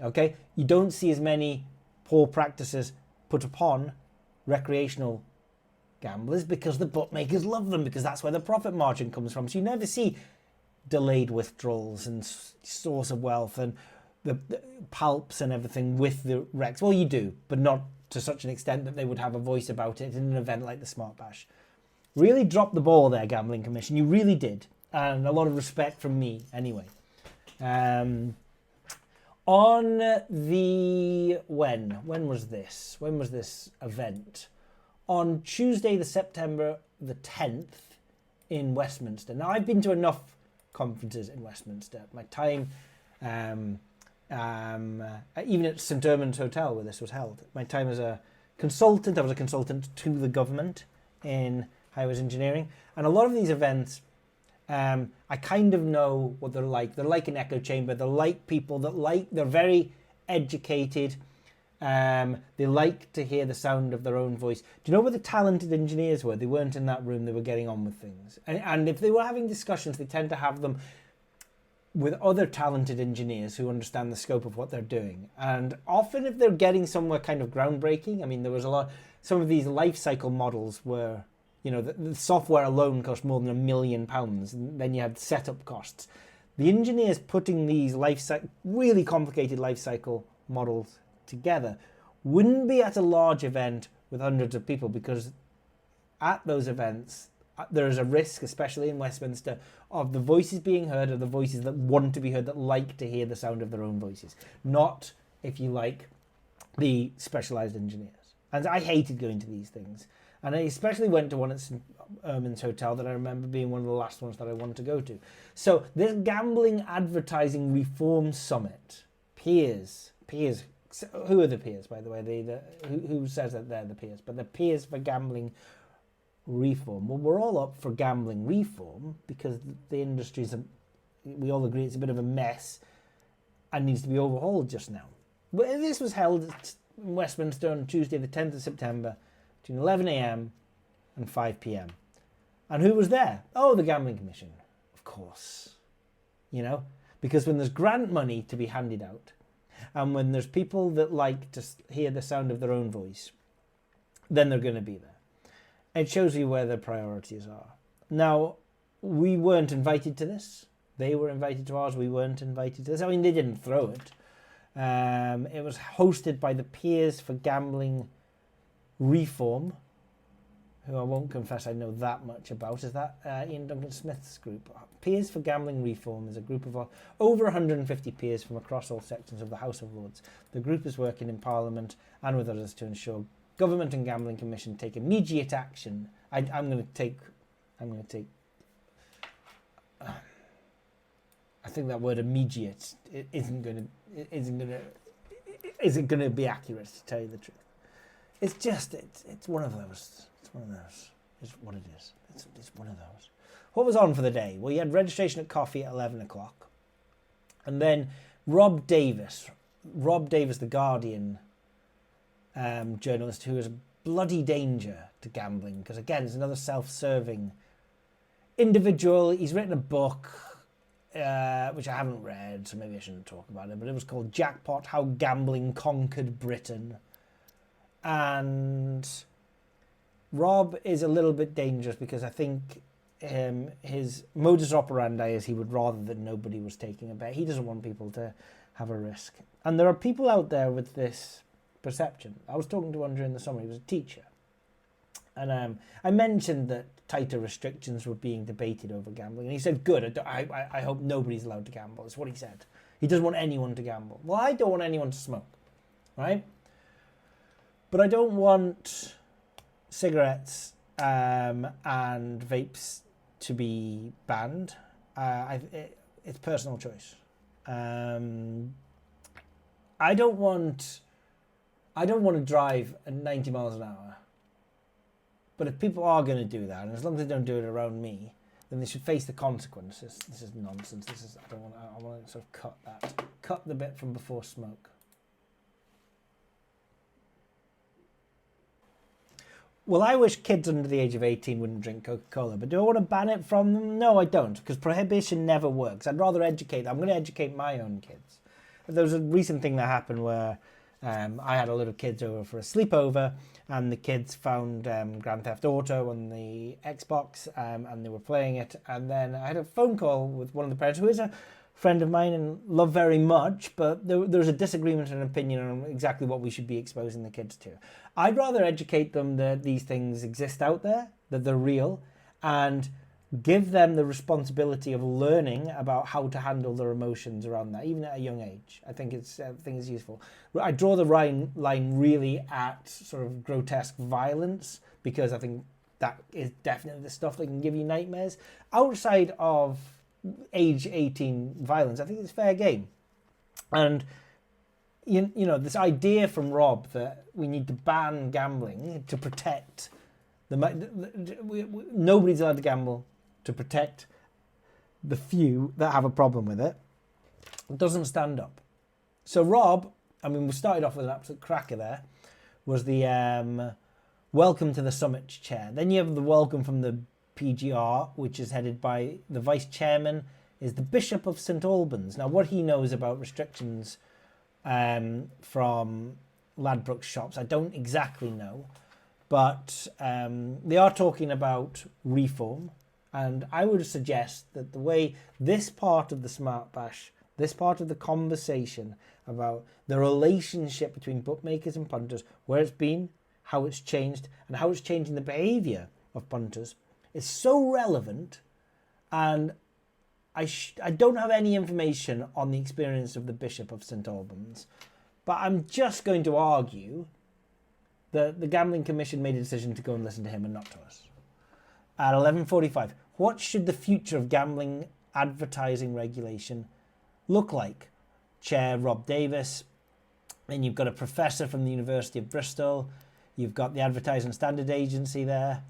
okay? You don't see as many poor practices put upon recreational gamblers because the bookmakers love them, because that's where the profit margin comes from. So you never see delayed withdrawals and source of wealth and the pulps and everything with the Rex. Well, you do, but not to such an extent that they would have a voice about it in an event like the SmartBash. Really dropped the ball there, Gambling Commission. You really did. And a lot of respect from me, anyway. On the... When was this? When was this event? On Tuesday, September the 10th in Westminster. Now, I've been to enough conferences in Westminster. My time, even at St Ermond's Hotel where this was held, my time as a consultant, I was a consultant to the government in highways engineering. And a lot of these events, I kind of know what they're like. They're like an echo chamber. They're like people they're very educated. They like to hear the sound of their own voice. Do you know where the talented engineers were? They weren't in that room. They were getting on with things. And if they were having discussions, they tend to have them with other talented engineers who understand the scope of what they're doing. And often if they're getting somewhere kind of groundbreaking, I mean, there was some of these life cycle models were, you know, the software alone cost more than £1 million. And then you had setup costs. The engineers putting these really complicated life cycle models together wouldn't be at a large event with hundreds of people, because at those events there is a risk, especially in Westminster, of the voices being heard, of the voices that want to be heard, that like to hear the sound of their own voices, not, if you like, the specialised engineers. And I hated going to these things, and I especially went to one at St Ermond's Hotel that I remember being one of the last ones that I wanted to go to. So this Gambling Advertising Reform Summit, peers, who are the peers, by the way? Who says that they're the peers? But the peers for gambling reform. Well, we're all up for gambling reform because the industry's, we all agree, it's a bit of a mess and needs to be overhauled just now. But this was held in Westminster on Tuesday, the 10th of September, between 11 a.m. and 5 p.m. And who was there? Oh, the Gambling Commission, of course. You know, because when there's grant money to be handed out, and when there's people that like to hear the sound of their own voice, then they're going to be there. It shows you where their priorities are. Now, we weren't invited to this. They were invited to ours. We weren't invited to this. I mean, they didn't throw it. It was hosted by the Peers for Gambling Reform, who I won't confess I know that much about. Is that Ian Duncan Smith's group? Peers for Gambling Reform is a group of over 150 peers from across all sections of the House of Lords. The group is working in Parliament and with others to ensure Government and Gambling Commission take immediate action. I'm going to take. I think that word "immediate" isn't going to be accurate, to tell you the truth. It's one of those. It's one of those. It's what it is. It's one of those. What was on for the day? Well, you had registration at coffee at 11 o'clock, and then Rob Davis, the Guardian journalist, who is a bloody danger to gambling, because again, it's another self-serving individual. He's written a book, which I haven't read, so maybe I shouldn't talk about it, but it was called Jackpot: How Gambling Conquered Britain. And Rob is a little bit dangerous because I think his modus operandi is he would rather that nobody was taking a bet. He doesn't want people to have a risk. And there are people out there with this perception. I was talking to one during the summer. He was a teacher. And I mentioned that tighter restrictions were being debated over gambling. And he said, good, I hope nobody's allowed to gamble. That's what he said. He doesn't want anyone to gamble. Well, I don't want anyone to smoke, right? But I don't want cigarettes and vapes to be banned. It's personal choice. I don't want to drive at 90 miles an hour. But if people are going to do that, and as long as they don't do it around me, then they should face the consequences. This is nonsense. I want to sort of cut the bit from before smoke. Well, I wish kids under the age of 18 wouldn't drink Coca-Cola, but do I want to ban it from them? No, I don't, because prohibition never works. I'd rather educate. I'm going to educate my own kids. There was a recent thing that happened where I had a lot of kids over for a sleepover, and the kids found Grand Theft Auto on the Xbox, and they were playing it. And then I had a phone call with one of the parents, who is a friend of mine and love very much, but there's a disagreement and opinion on exactly what we should be exposing the kids to. I'd rather educate them that these things exist out there, that they're real, and give them the responsibility of learning about how to handle their emotions around that, even at a young age. I think it's useful. I draw the line really at sort of grotesque violence, because I think that is definitely the stuff that can give you nightmares. Outside of age 18 violence, I think it's fair game. And you know, this idea from Rob that we need to ban gambling to protect nobody's allowed to gamble to protect the few that have a problem with it, doesn't stand up. So Rob, I mean, we started off with an absolute cracker there, was the welcome to the summit chair. Then you have the welcome from the PGR, which is headed by the vice chairman, is the Bishop of St Albans. Now, what he knows about restrictions from Ladbroke shops, I don't exactly know, but they are talking about reform, and I would suggest that the way this part of the SmartBash, this part of the conversation about the relationship between bookmakers and punters, where it's been, how it's changed, and how it's changing the behaviour of punters, is so relevant. And I don't have any information on the experience of the Bishop of St Albans, but I'm just going to argue that the Gambling Commission made a decision to go and listen to him and not to us. At 11:45, what should the future of gambling advertising regulation look like? Chair Rob Davis, then you've got a professor from the University of Bristol, you've got the Advertising Standard Agency there,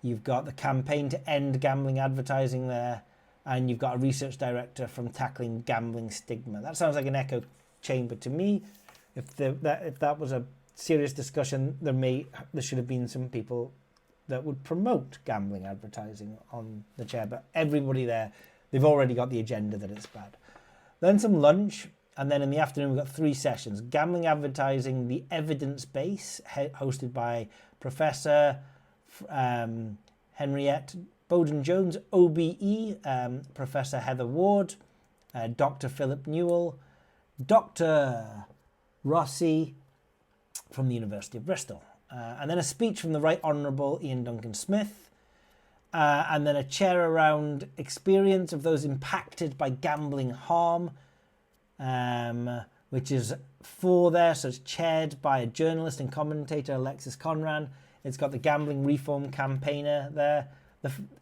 you've got the Campaign to End Gambling Advertising there, and you've got a research director from Tackling Gambling Stigma. That sounds like an echo chamber to me. If that was a serious discussion, there should have been some people that would promote gambling advertising on the chair, but everybody there, they've already got the agenda that it's bad. Then some lunch, and then in the afternoon we've got 3 sessions. Gambling advertising, the evidence base, hosted by Professor Henriette Bowden-Jones, OBE, Professor Heather Ward, Dr. Philip Newell, Dr. Rossi from the University of Bristol. And then a speech from the Right Honourable Ian Duncan Smith, and then a chair around experience of those impacted by gambling harm, which is 4 there, so it's chaired by a journalist and commentator, Alexis Conran. It's got the gambling reform campaigner there,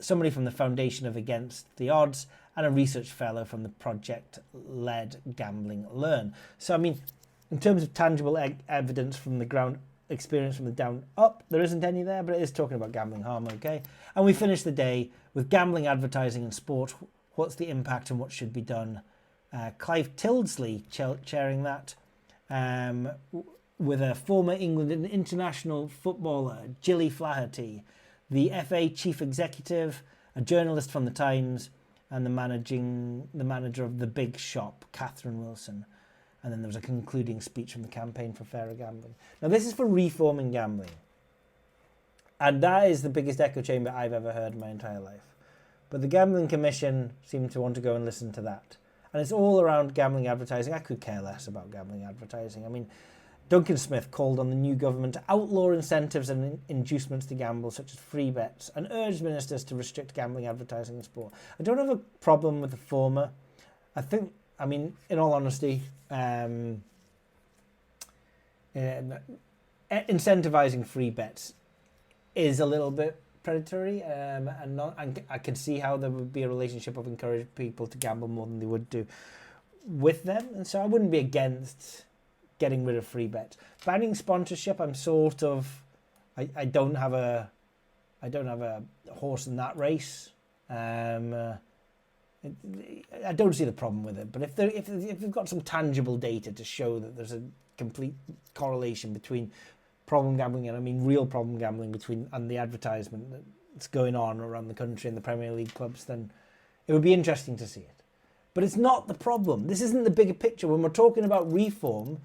somebody from the Foundation of Against the Odds, and a research fellow from the project-led Gambling Learn. So, I mean, in terms of tangible evidence from the ground, experience from the down up, there isn't any there, but it is talking about gambling harm, okay? And we finish the day with gambling advertising in sport. What's the impact and what should be done? Clive Tildesley chairing that, with a former England and international footballer, Gilly Flaherty, the FA chief executive, a journalist from the Times, and the manager of the Big Shop, Catherine Wilson. And then there was a concluding speech from the Campaign for Fairer Gambling. Now, this is for reforming gambling. And that is the biggest echo chamber I've ever heard in my entire life. But the Gambling Commission seemed to want to go and listen to that. And it's all around gambling advertising. I could care less about gambling advertising. I mean, Duncan Smith called on the new government to outlaw incentives and inducements to gamble, such as free bets, and urged ministers to restrict gambling advertising in sport. I don't have a problem with the former. I mean, in all honesty, incentivizing free bets is a little bit predatory, and I can see how there would be a relationship of encouraging people to gamble more than they would do with them, and so I wouldn't be against getting rid of free bets. Banning sponsorship, I'm sort of, I don't have a horse in that race. I don't see the problem with it, but if they've got some tangible data to show that there's a complete correlation between problem gambling, and I mean real problem gambling, and the advertisement that's going on around the country in the Premier League clubs, then it would be interesting to see it. But it's not the problem. This isn't the bigger picture. When we're talking about reform,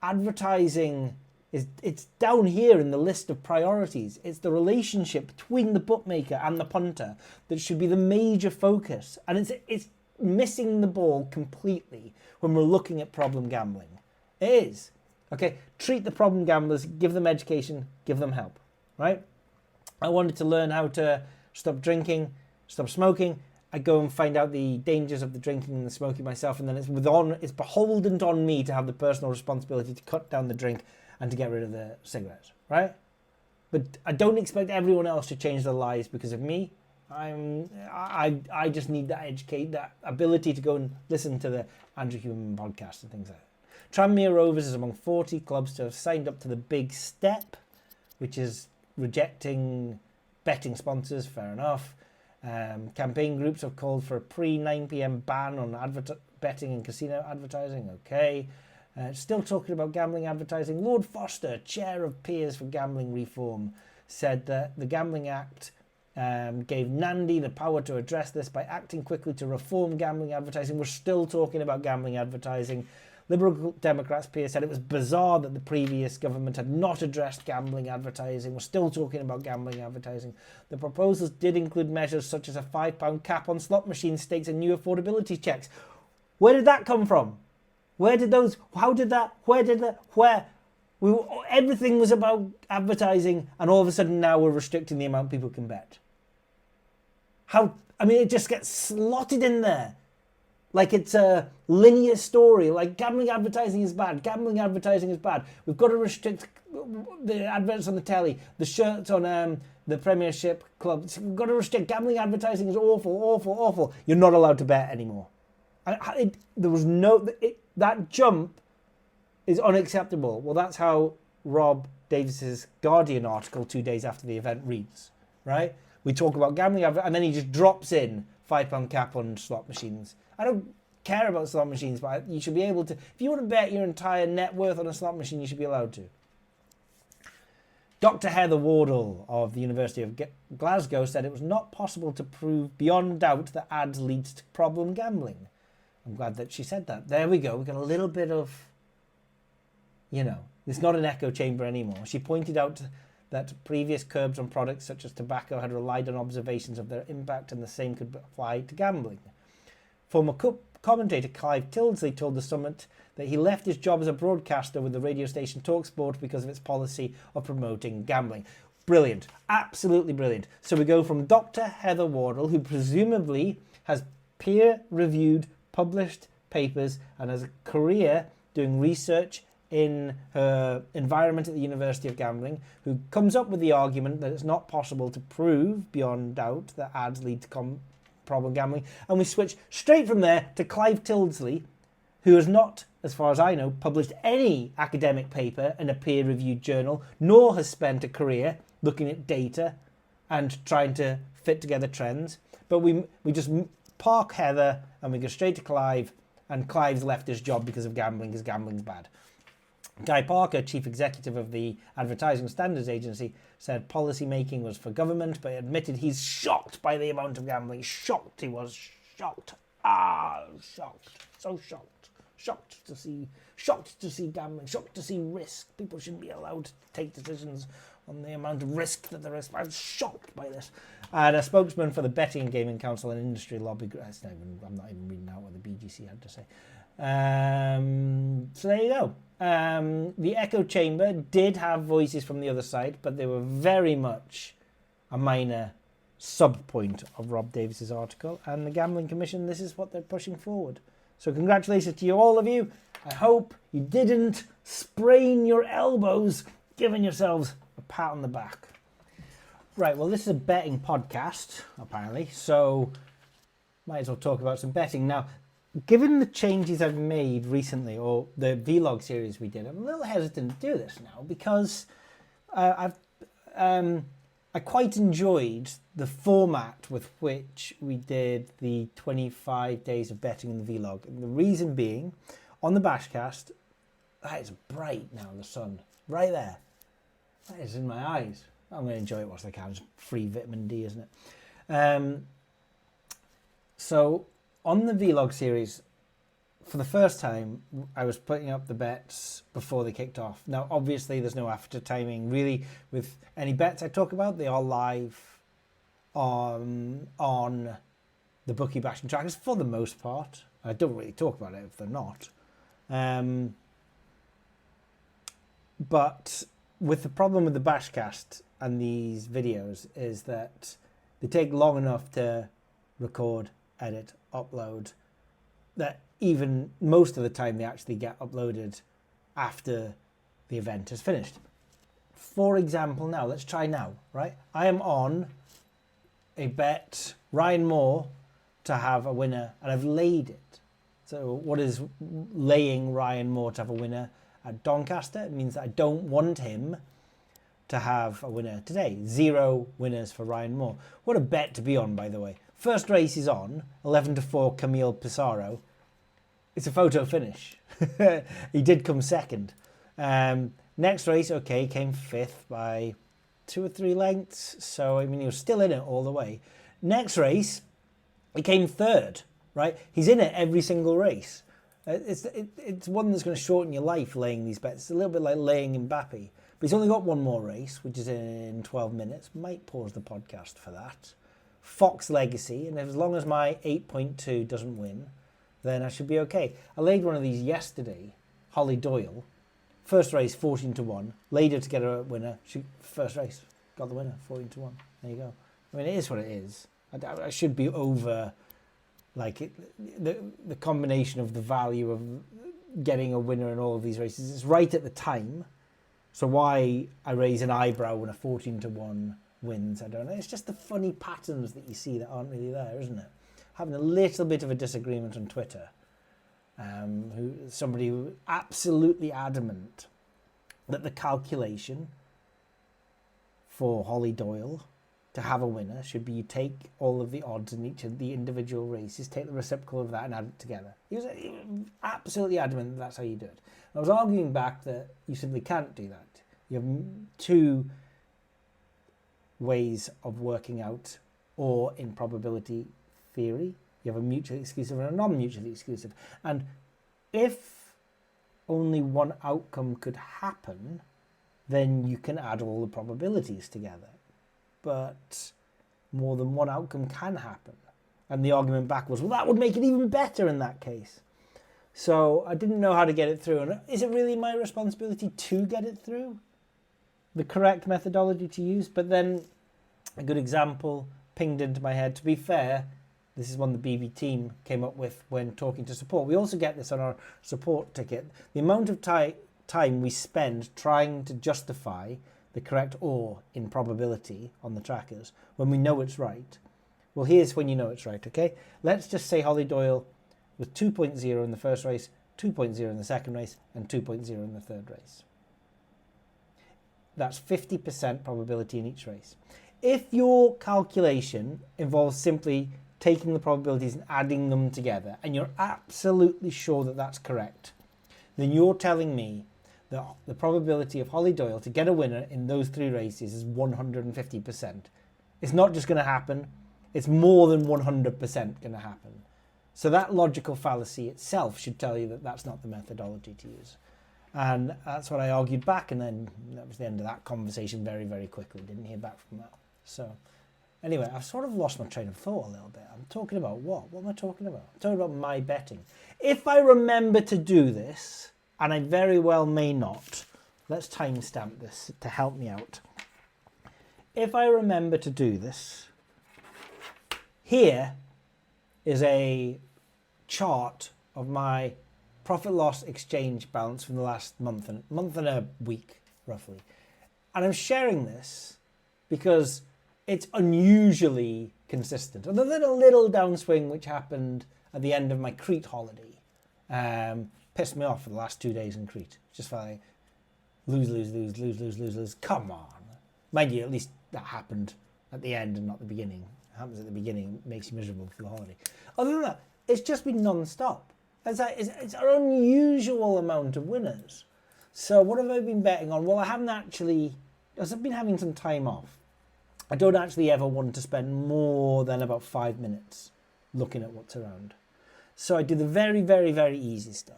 advertising it's down here in the list of priorities. It's the relationship between the bookmaker and the punter that should be the major focus. And it's missing the ball completely when we're looking at problem gambling. It is. Okay, treat the problem gamblers, give them education, give them help, right? I wanted to learn how to stop drinking, stop smoking. I go and find out the dangers of the drinking and the smoking myself, and then it's beholden on me to have the personal responsibility to cut down the drink and to get rid of the cigarettes, right? But I don't expect everyone else to change their lives because of me. I just need that ability to go and listen to the Andrew Human podcast and things like that. Tranmere Rovers is among 40 clubs to have signed up to the Big Step, which is rejecting betting sponsors. Fair enough. Campaign groups have called for a pre-9 p.m. ban on betting and casino advertising. Okay. Still talking about gambling advertising. Lord Foster, chair of Peers for Gambling Reform, said that the Gambling Act gave Nandi the power to address this by acting quickly to reform gambling advertising. We're still talking about gambling advertising. Liberal Democrats Peers said it was bizarre that the previous government had not addressed gambling advertising. We're still talking about gambling advertising. The proposals did include measures such as a £5 cap on slot machine stakes and new affordability checks. Where did that come from? Everything was about advertising, and all of a sudden now we're restricting the amount people can bet. It just gets slotted in there like it's a linear story, like gambling advertising is bad, we've got to restrict the adverts on the telly, the shirts on the Premiership clubs, we've got to restrict, gambling advertising is awful, you're not allowed to bet anymore. That jump is unacceptable. Well, that's how Rob Davis's Guardian article 2 days after the event reads, right? We talk about gambling, and then he just drops in £5 cap on slot machines. I don't care about slot machines, but you should be able to. If you want to bet your entire net worth on a slot machine, you should be allowed to. Dr. Heather Wardle of the University of Glasgow said it was not possible to prove beyond doubt that ads lead to problem gambling. I'm glad that she said that. There we go. We got a little bit of, it's not an echo chamber anymore. She pointed out that previous curbs on products such as tobacco had relied on observations of their impact, and the same could apply to gambling. Former commentator Clive Tildesley told the Summit that he left his job as a broadcaster with the radio station TalkSport because of its policy of promoting gambling. Brilliant. Absolutely brilliant. So we go from Dr. Heather Wardle, who presumably has peer-reviewed, published papers and has a career doing research in her environment at the University of Gambling, who comes up with the argument that it's not possible to prove beyond doubt that ads lead to problem gambling. And we switch straight from there to Clive Tildesley, who has not, as far as I know, published any academic paper in a peer-reviewed journal, nor has spent a career looking at data and trying to fit together trends. But we just park Heather and we go straight to Clive, and Clive's left his job because of gambling, because gambling's bad. Guy Parker, chief executive of the Advertising Standards Agency, said policy making was for government, but admitted he's shocked by the amount of gambling. Shocked, he was shocked. Shocked. So shocked. Shocked to see gambling, shocked to see risk. People shouldn't be allowed to take decisions on the amount of risk that there is. I'm shocked by this. And a spokesman for the Betting and Gaming Council and Industry Lobby, I'm not even reading out what the BGC had to say. So there you go. The echo chamber did have voices from the other side, but they were very much a minor sub-point of Rob Davis's article. And the Gambling Commission, this is what they're pushing forward. So congratulations to all of you. I hope you didn't sprain your elbows, giving yourselves a pat on the back. Right, well, this is a betting podcast, apparently, so might as well talk about some betting. Now, given the changes I've made recently, or the vlog series we did, I'm a little hesitant to do this now because I quite enjoyed the format with which we did the 25 days of betting in the vlog. And the reason being, on the BashCast, that is bright now, the sun, right there. That is in my eyes. I'm going to enjoy it whilst I can. It's free vitamin D, isn't it? So on the vlog series, for the first time, I was putting up the bets before they kicked off. Now, obviously, there's no after timing. Really, with any bets I talk about, they are live on the Bookie Bash and Trackers for the most part. I don't really talk about it if they're not. But with the problem with the BashCast and these videos is that they take long enough to record, edit, upload, that even most of the time they actually get uploaded after the event is finished. For example, now, let's try now, right? I am on I bet Ryan Moore to have a winner, and I've laid it. So what is laying Ryan Moore to have a winner at Doncaster? It means that I don't want him to have a winner today. 0 winners for Ryan Moore. What a bet to be on, by the way. First race is on, 11-4 Camille Pissarro. It's a photo finish. He did come second. Next race, okay, came 5th by 2 or 3 lengths. So, I mean, he was still in it all the way. Next race, he came 3rd, right? He's in it every single race. It's one that's going to shorten your life, laying these bets. It's a little bit like laying Mbappe. But he's only got one more race, which is in 12 minutes. Might pause the podcast for that. Fox Legacy. And as long as my 8.2 doesn't win, then I should be okay. I laid one of these yesterday, Holly Doyle. First race, 14-1. Laid her to get a winner. First race, got the winner, 14-1. There you go. I mean, it is what it is. I should be over, like, the combination of the value of getting a winner in all of these races. It's right at the time. So why I raise an eyebrow when a 14-1 wins, I don't know. It's just the funny patterns that you see that aren't really there, isn't it? Having a little bit of a disagreement on Twitter. Somebody who was absolutely adamant that the calculation for Holly Doyle to have a winner should be you take all of the odds in each of the individual races, take the reciprocal of that and add it together. He was absolutely adamant that that's how you do it. And I was arguing back that you simply can't do that. You have 2 ways of working out, or in probability theory, you have a mutually exclusive and a non-mutually exclusive. And if only one outcome could happen, then you can add all the probabilities together. But more than one outcome can happen. And the argument back was, well, that would make it even better in that case. So I didn't know how to get it through. And is it really my responsibility to get it through? The correct methodology to use? But then a good example pinged into my head. To be fair, this is one the BB team came up with when talking to support. We also get this on our support ticket. The amount of time we spend trying to justify the correct or in probability on the trackers when we know it's right. Well, here's when you know it's right, okay? Let's just say Holly Doyle was 2.0 in the first race, 2.0 in the second race, and 2.0 in the third race. That's 50% probability in each race. If your calculation involves simply taking the probabilities and adding them together, and you're absolutely sure that that's correct, then you're telling me that the probability of Holly Doyle to get a winner in those 3 races is 150%. It's not just going to happen, it's more than 100% going to happen. So that logical fallacy itself should tell you that that's not the methodology to use. And that's what I argued back, and then that was the end of that conversation very, very quickly. Didn't hear back from that. So anyway, I've sort of lost my train of thought a little bit. I'm talking about what? What am I talking about? I'm talking about my betting. If I remember to do this, and I very well may not, let's timestamp this to help me out. If I remember to do this, here is a chart of my profit-loss exchange balance from the last month and a week, roughly. And I'm sharing this because it's unusually consistent. Other than a little downswing which happened at the end of my Crete holiday, pissed me off for the last 2 days in Crete. Just like lose. Come on. Mind you, at least that happened at the end and not the beginning. It happens at the beginning, it makes you miserable for the holiday. Other than that, it's just been non-stop. It's an unusual amount of winners. So what have I been betting on? Well, I haven't actually, as I've been having some time off, I don't actually ever want to spend more than about 5 minutes looking at what's around. So I do the very, very, very easy stuff.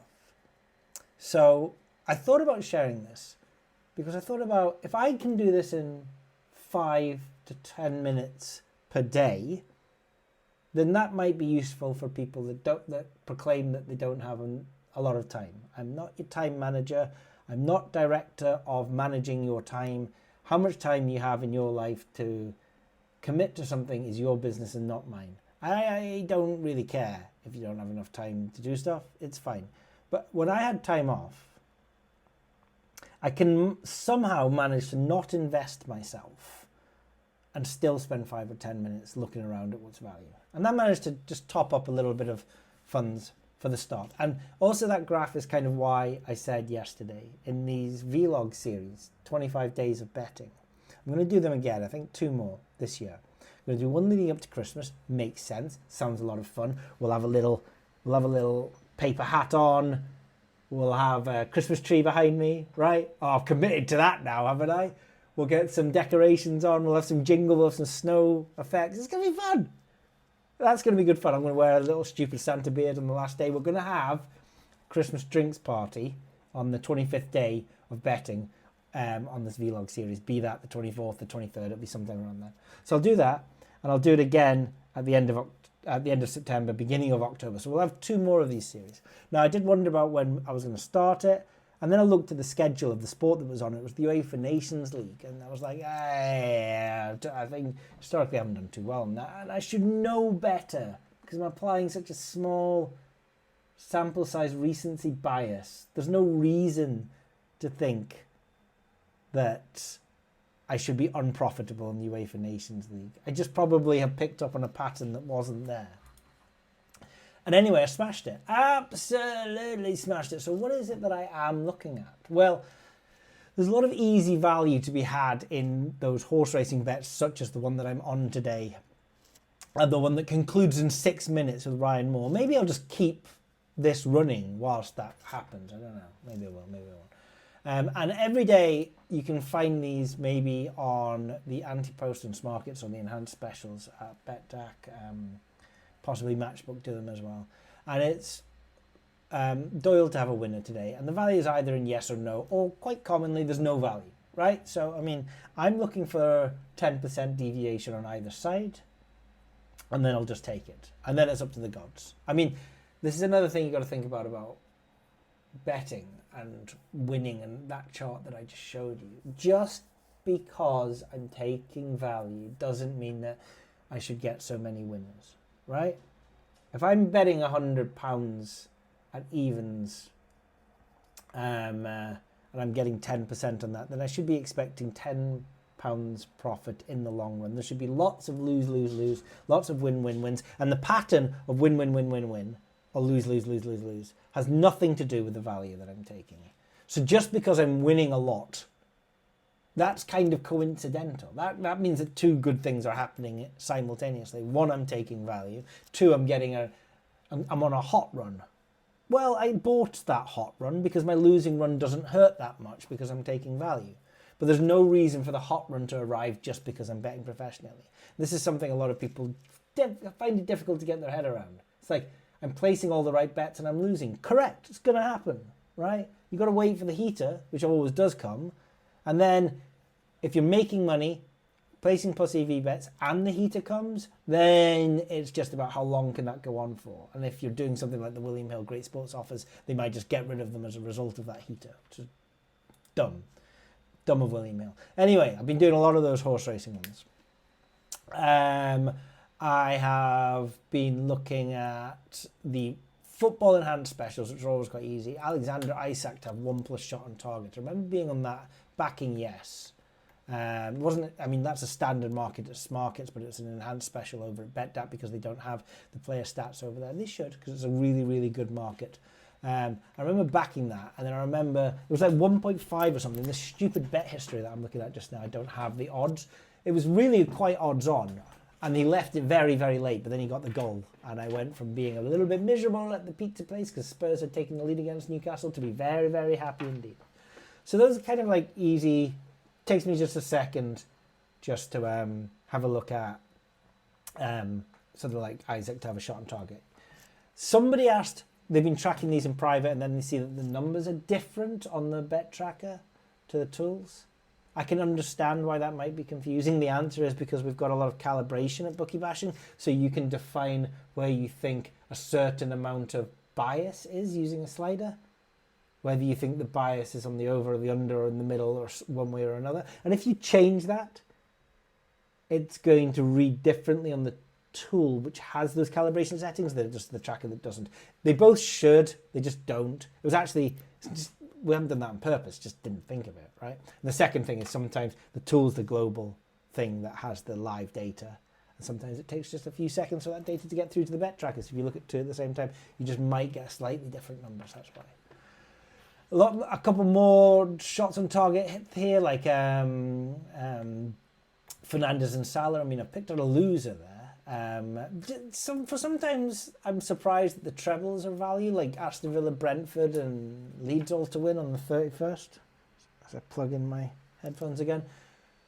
So I thought about sharing this because I thought about if I can do this in 5 to 10 minutes per day, then that might be useful for people that proclaim that they don't have a lot of time. I'm not your time manager. I'm not director of managing your time. How much time you have in your life to commit to something is your business and not mine. I don't really care if you don't have enough time to do stuff. It's fine. But when I had time off, I can somehow manage to not invest myself and still spend 5 or 10 minutes looking around at what's value. And that managed to just top up a little bit of funds for the start. And also that graph is kind of why I said yesterday in these vlog series, 25 days of betting. I'm going to do them again, I think 2 more this year. I'm going to do one leading up to Christmas. Makes sense. Sounds a lot of fun. We'll have a little paper hat on. We'll have a Christmas tree behind me, right? Oh, I've committed to that now, haven't I? We'll get some decorations on. We'll have some jingle. We'll have some snow effects. It's going to be fun. That's going to be good fun. I'm going to wear a little stupid Santa beard on the last day. We're going to have a Christmas drinks party on the 25th day of betting on this vlog series. Be that the 24th, the 23rd. It'll be sometime around there. So I'll do that, and I'll do it again at the end of September, beginning of October. So we'll have 2 more of these series. Now, I did wonder about when I was going to start it. And then I looked at the schedule of the sport that was on. It was the UEFA Nations League. And I was like, I think historically I haven't done too well on that. And I should know better because I'm applying such a small sample size recency bias. There's no reason to think that I should be unprofitable in the UEFA Nations League. I just probably have picked up on a pattern that wasn't there. And anyway, I smashed it. Absolutely smashed it. So what is it that I am looking at? Well, there's a lot of easy value to be had in those horse racing bets, such as the one that I'm on today. And the one that concludes in 6 minutes with Ryan Moore. Maybe I'll just keep this running whilst that happens. I don't know. Maybe I will, maybe I won't. And every day you can find these maybe on the anti-post and markets or the enhanced specials at BetDAC. Possibly Matchbook do them as well. And it's Doyle to have a winner today. And the value is either in yes or no, or quite commonly there's no value, right? So, I mean, I'm looking for 10% deviation on either side, and then I'll just take it. And then it's up to the gods. I mean, this is another thing you've got to think about betting and winning and that chart that I just showed you. Just because I'm taking value doesn't mean that I should get so many winners. Right? If I'm betting £100 at evens and I'm getting 10% on that, then I should be expecting £10 profit in the long run. There should be lots of lose, lose, lose, lots of win, win, wins. And the pattern of win, win, win, win, win, or lose, lose, lose, lose, lose, has nothing to do with the value that I'm taking. So just because I'm winning a lot, that's kind of coincidental. That means that 2 good things are happening simultaneously. 1, I'm taking value. 2, I'm on a hot run. Well, I bought that hot run because my losing run doesn't hurt that much because I'm taking value. But there's no reason for the hot run to arrive just because I'm betting professionally. This is something a lot of people find it difficult to get their head around. It's like, I'm placing all the right bets and I'm losing. Correct, it's going to happen, right? You've got to wait for the heater, which always does come. And then if you're making money, placing plus EV bets and the heater comes, then it's just about how long can that go on for. And if you're doing something like the William Hill Great Sports offers, they might just get rid of them as a result of that heater. Which is dumb. Dumb of William Hill. Anyway, I've been doing a lot of those horse racing ones. I have been looking at the football enhanced specials, which are always quite easy. Alexander Isak to have 1+ shot on target. I remember being on that, backing yes. That's a standard market at Smarkets, but it's an enhanced special over at BetDAP because they don't have the player stats over there. They should, because it's a really, really good market. I remember backing that, and then I remember it was like 1.5 or something. This stupid bet history that I'm looking at just now, I don't have the odds. It was really quite odds on, and he left it very, very late, but then he got the goal, and I went from being a little bit miserable at the pizza place because Spurs had taken the lead against Newcastle to be very, very happy indeed. So those are kind of like easy. Takes me just a second just to have a look at sort of like Isaac to have a shot on target. Somebody asked, they've been tracking these in private and then they see that the numbers are different on the bet tracker to the tools. I can understand why that might be confusing. The answer is because we've got a lot of calibration at Bookie Bashing, so you can define where you think a certain amount of bias is using a slider. Whether you think the bias is on the over or the under or in the middle or one way or another. And if you change that, it's going to read differently on the tool, which has those calibration settings. They're just the tracker that doesn't. They both should, they just don't. It was actually, we haven't done that on purpose, just didn't think of it, right? And the second thing is sometimes the tool's the global thing that has the live data. And sometimes it takes just a few seconds for that data to get through to the bet trackers. If you look at two at the same time, you just might get slightly different numbers. That's why. A couple more shots on target hit here, like Fernandez and Salah. I mean, I've picked out a loser there. Sometimes I'm surprised that the trebles are value, like Aston Villa, Brentford, and Leeds all to win on the 31st. As I plug in my headphones again.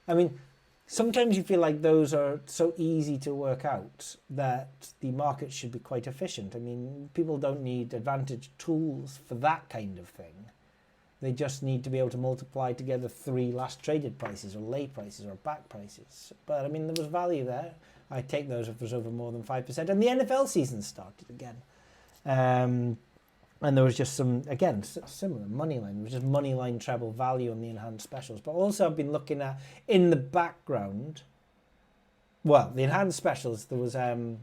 I mean, sometimes you feel like those are so easy to work out that the market should be quite efficient. I mean, people don't need advantage tools for that kind of thing. They just need to be able to multiply together 3 last traded prices or lay prices or back prices. But I mean, there was value there. I take those if there's over more than 5%. And the NFL season started again. And there was just some, again, similar money line. There was just money line treble value on the enhanced specials. But also I've been looking at, in the background, well, the enhanced specials, there was a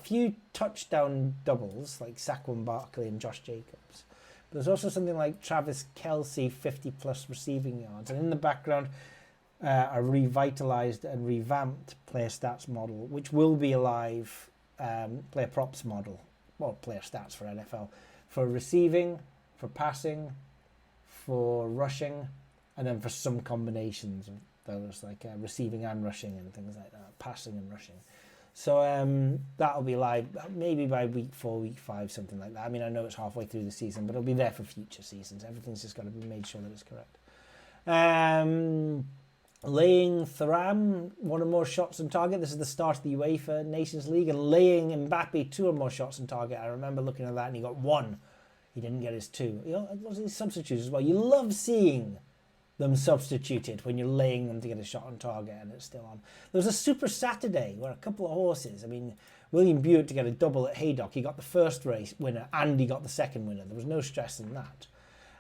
few touchdown doubles, like Saquon Barkley and Josh Jacobs. But there's also something like Travis Kelce, 50-plus receiving yards. And in the background, a revitalized and revamped player stats model, which will be a live player props model, well, player stats for NFL, for receiving, for passing, for rushing, and then for some combinations of those, like receiving and rushing and things like that, passing and rushing. So that'll be live maybe by week 4, week 5, something like that. I mean, I know it's halfway through the season, but it'll be there for future seasons. Everything's just got to be made sure that it's correct. Laying Thuram, 1 or more shots on target. This is the start of the UEFA Nations League. And laying Mbappe, 2 or more shots on target. I remember looking at that and he got 1. He didn't get his 2. You know, it was his substitutes as well. You love seeing them substituted when you're laying them to get a shot on target and it's still on. There was a Super Saturday where a couple of horses, I mean, William Buick to get a double at Haydock. He got the first race winner and he got the second winner. There was no stress in that.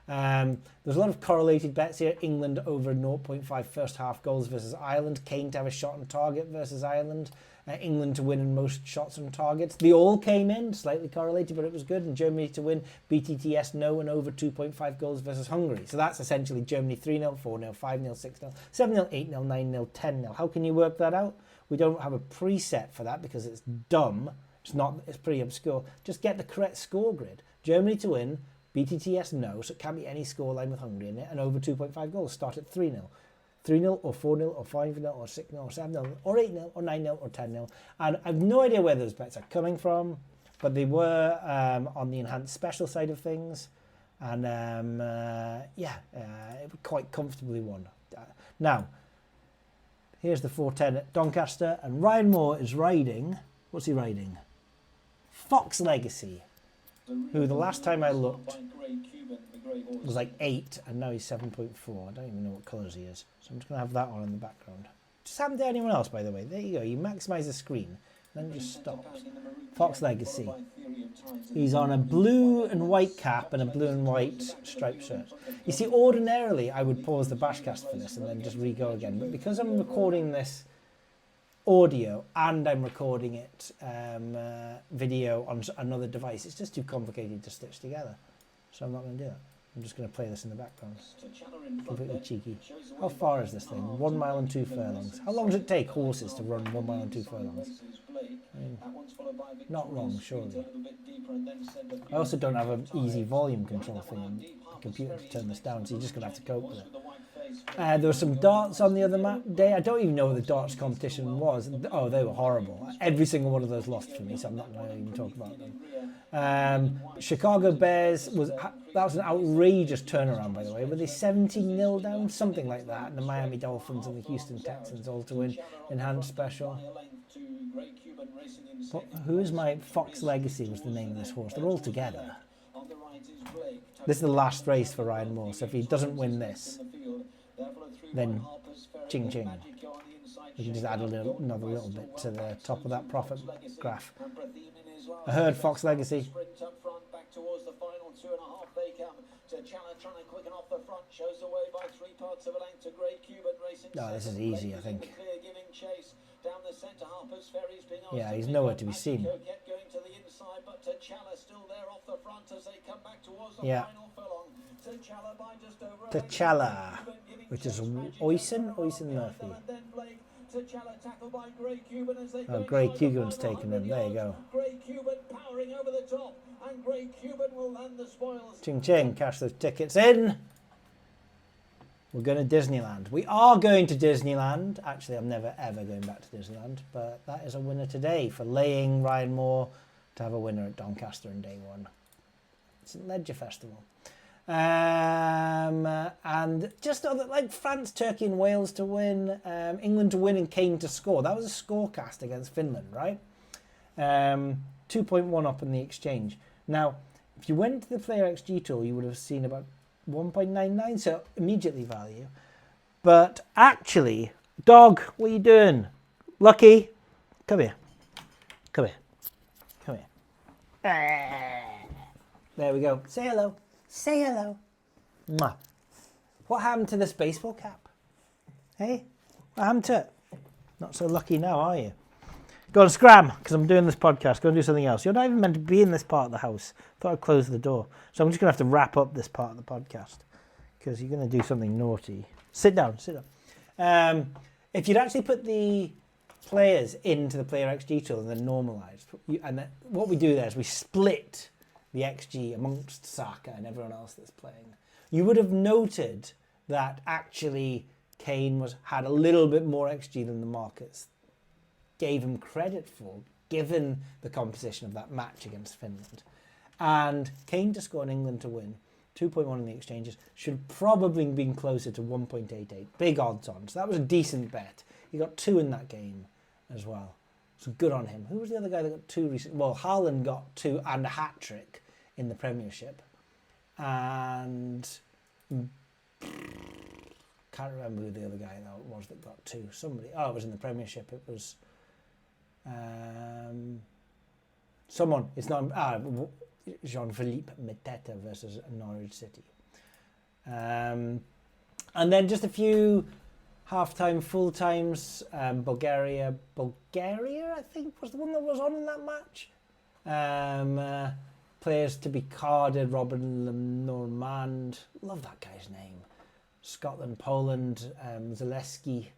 There's a lot of correlated bets here. England over 0.5 first half goals versus Ireland. Kane to have a shot on target versus Ireland. England to win in most shots on targets. They all came in, slightly correlated, but it was good. And Germany to win, BTTS no, and over 2.5 goals versus Hungary. So that's essentially Germany 3-0, 4-0, 5-0, 6-0, 7-0, 8-0, 9-0, 10-0. How can you work that out? We don't have a preset for that because it's dumb. It's pretty obscure. Just get the correct score grid. Germany to win, BTTS no, so it can't be any scoreline with Hungary in it, and over 2.5 goals. Start at 3-0. 3-0 or 4-0 or 5-0 or 6-0 or 7-0 or 8-0 or 9-0 or 10-0. And I've no idea where those bets are coming from, but they were on the enhanced special side of things. And it quite comfortably won. Now, here's the 410 at Doncaster, and Ryan Moore is riding, what's he riding? Fox Legacy, who the last time I looked was like 8, and now he's 7.4. I don't even know what colours he is, so I'm just going to have that on in the background. Just haven't to anyone else, by the way. There you go. You maximise the screen, then it just stops. Fox Legacy. He's on a blue and white cap and a blue and white striped shirt. You see, ordinarily I would pause the BashCast for this and then just re-go again, but because I'm recording this audio and I'm recording it video on another device, it's just too complicated to stitch together. So I'm not going to do that. I'm just going to play this in the background. Completely cheeky. How far is this thing? 1 mile and 2 furlongs. How long does it take horses to run 1 mile and 2 furlongs? I mean, not wrong, surely. I also don't have an easy volume control thing on the computer to turn this down, so you're just going to have to cope with it. There were some darts on the other day. I don't even know what the darts competition was. Oh, they were horrible. Every single one of those lost for me, so I'm not going to even talk about them. Chicago Bears, that was an outrageous turnaround, by the way. Were they 17-0 down? Something like that. And the Miami Dolphins and the Houston Texans all to win enhanced special. Who is my Fox Legacy was the name of this horse. They're all together. This is the last race for Ryan Moore, so if he doesn't win this, then ching ching. We can just add another little bit to the top of that profit graph. I heard Fox Legacy. Oh, this is easy, I think. Yeah, he's nowhere to be seen. Yeah. T'Challa, which is Oisin Murphy. Tackled by Gray Cuban as they Oh, go Gray inside the Cuban's final taken him. 100 There you yards. go. Gray Cuban powering over the top, and Gray Cuban will land the spoils. Ching ching, cash those tickets in. We're going to Disneyland. We are going to Disneyland. Actually, I'm never ever going back to Disneyland, but that is a winner today for laying Ryan Moore to have a winner at Doncaster in day one. St Ledger Festival. And just other, like France, Turkey and Wales to win, England to win and Kane to score. That was a scorecast against Finland, right? 2.1 up in the exchange. Now, if you went to the Player XG tool, you would have seen about 1.99, so immediately value. But actually, dog, what are you doing? Lucky, come here. Come here. Come here. There we go. Say hello. Say hello. Mwah. What happened to this baseball cap? Hey? What happened to it? Not so lucky now, are you? Go on, scram, because I'm doing this podcast. Go and do something else. You're not even meant to be in this part of the house. Thought I'd close the door. So I'm just going to have to wrap up this part of the podcast because you're going to do something naughty. Sit down, sit down. If you'd actually put the players into the Player XG tool and then normalised, what we do there is we split the XG amongst Saka and everyone else that's playing, you would have noted that actually Kane had a little bit more XG than the markets gave him credit for, given the composition of that match against Finland. And Kane to score and England to win, 2.1 in the exchanges, should probably have been closer to 1.88. Big odds on. So that was a decent bet. He got 2 in that game as well. So good on him. Who was the other guy that got 2 recently? Well, Haaland got 2 and a hat-trick in the Premiership. And can't remember who the other guy was that got 2. Somebody. Oh, it was in the Premiership. It was someone. It's not Jean-Philippe Mateta versus Norwich City. And then just a few half-time, full-times. Bulgaria, I think, was the one that was on in that match. Players to be carded, Robin Lenormand. Love that guy's name. Scotland, Poland, Zalewski.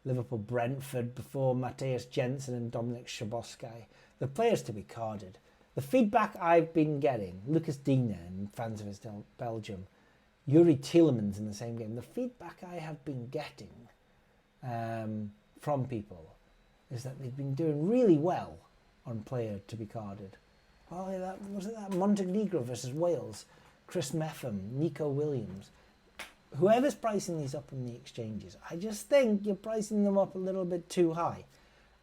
Liverpool, Brentford before Matthias Jensen and Dominic Szoboszlai. The players to be carded. The feedback I've been getting, Lucas Digne and fans of his Belgium, Yuri Tielemans in the same game, the feedback I have been getting from people is that they've been doing really well on player to be carded. Oh, yeah, was it that Montenegro versus Wales? Chris Meffam, Nico Williams. Whoever's pricing these up in the exchanges, I just think you're pricing them up a little bit too high.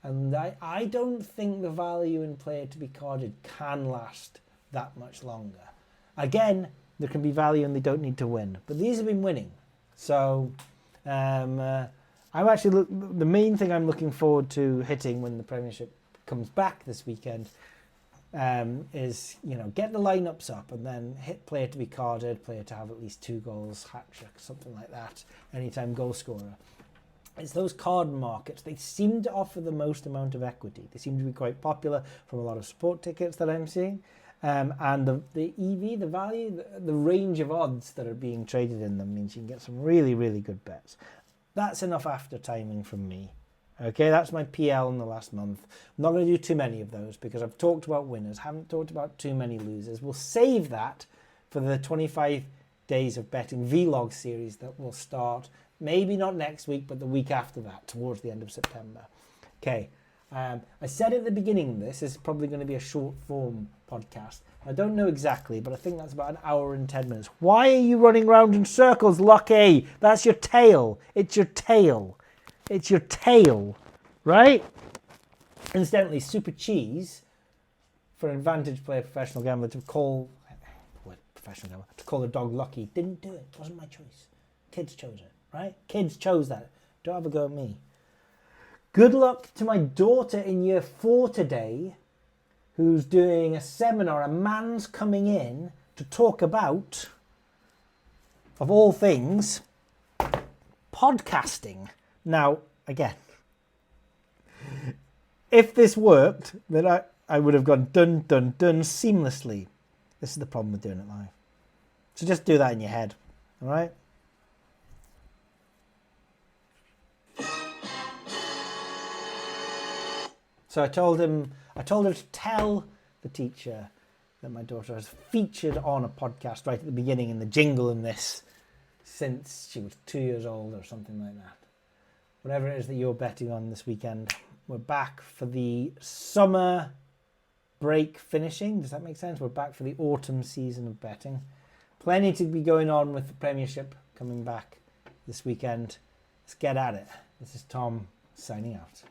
And I don't think the value in player to be carded can last that much longer. Again, there can be value and they don't need to win. But these have been winning. So I'm actually, the main thing I'm looking forward to hitting when the Premiership comes back this weekend is, get the lineups up and then hit player to be carded, player to have at least 2 goals, hat-trick, something like that, anytime goal scorer. It's those card markets. They seem to offer the most amount of equity. They seem to be quite popular from a lot of support tickets that I'm seeing. And the EV, the value, the range of odds that are being traded in them means you can get some really, really good bets. That's enough after timing from me. Okay, that's my PL in the last month. I'm not going to do too many of those because I've talked about winners, haven't talked about too many losers. We'll save that for the 25 days of betting vlog series that will start maybe not next week, but the week after that, towards the end of September. Okay, I said at the beginning this is probably going to be a short form podcast. I don't know exactly, but I think that's about 1 hour and 10 minutes. Why are you running around in circles, Lucky? That's your tail. It's your tail. It's your tail, right? Incidentally, Super Cheese, for an advantage player, professional gambler, to call the dog Lucky, didn't do it. It wasn't my choice. Kids chose it, right? Kids chose that. Don't have a go at me. Good luck to my daughter in year 4 today, who's doing a seminar. A man's coming in to talk about, of all things, podcasting. Now, again, if this worked, then I would have gone dun, dun, dun seamlessly. This is the problem with doing it live. So just do that in your head, all right? So I told her to tell the teacher that my daughter has featured on a podcast right at the beginning in the jingle in this since she was 2 years old or something like that. Whatever it is that you're betting on this weekend, we're back for the summer break finishing. Does that make sense? We're back for the autumn season of betting. Plenty to be going on with the Premiership coming back this weekend. Let's get at it. This is Tom signing out.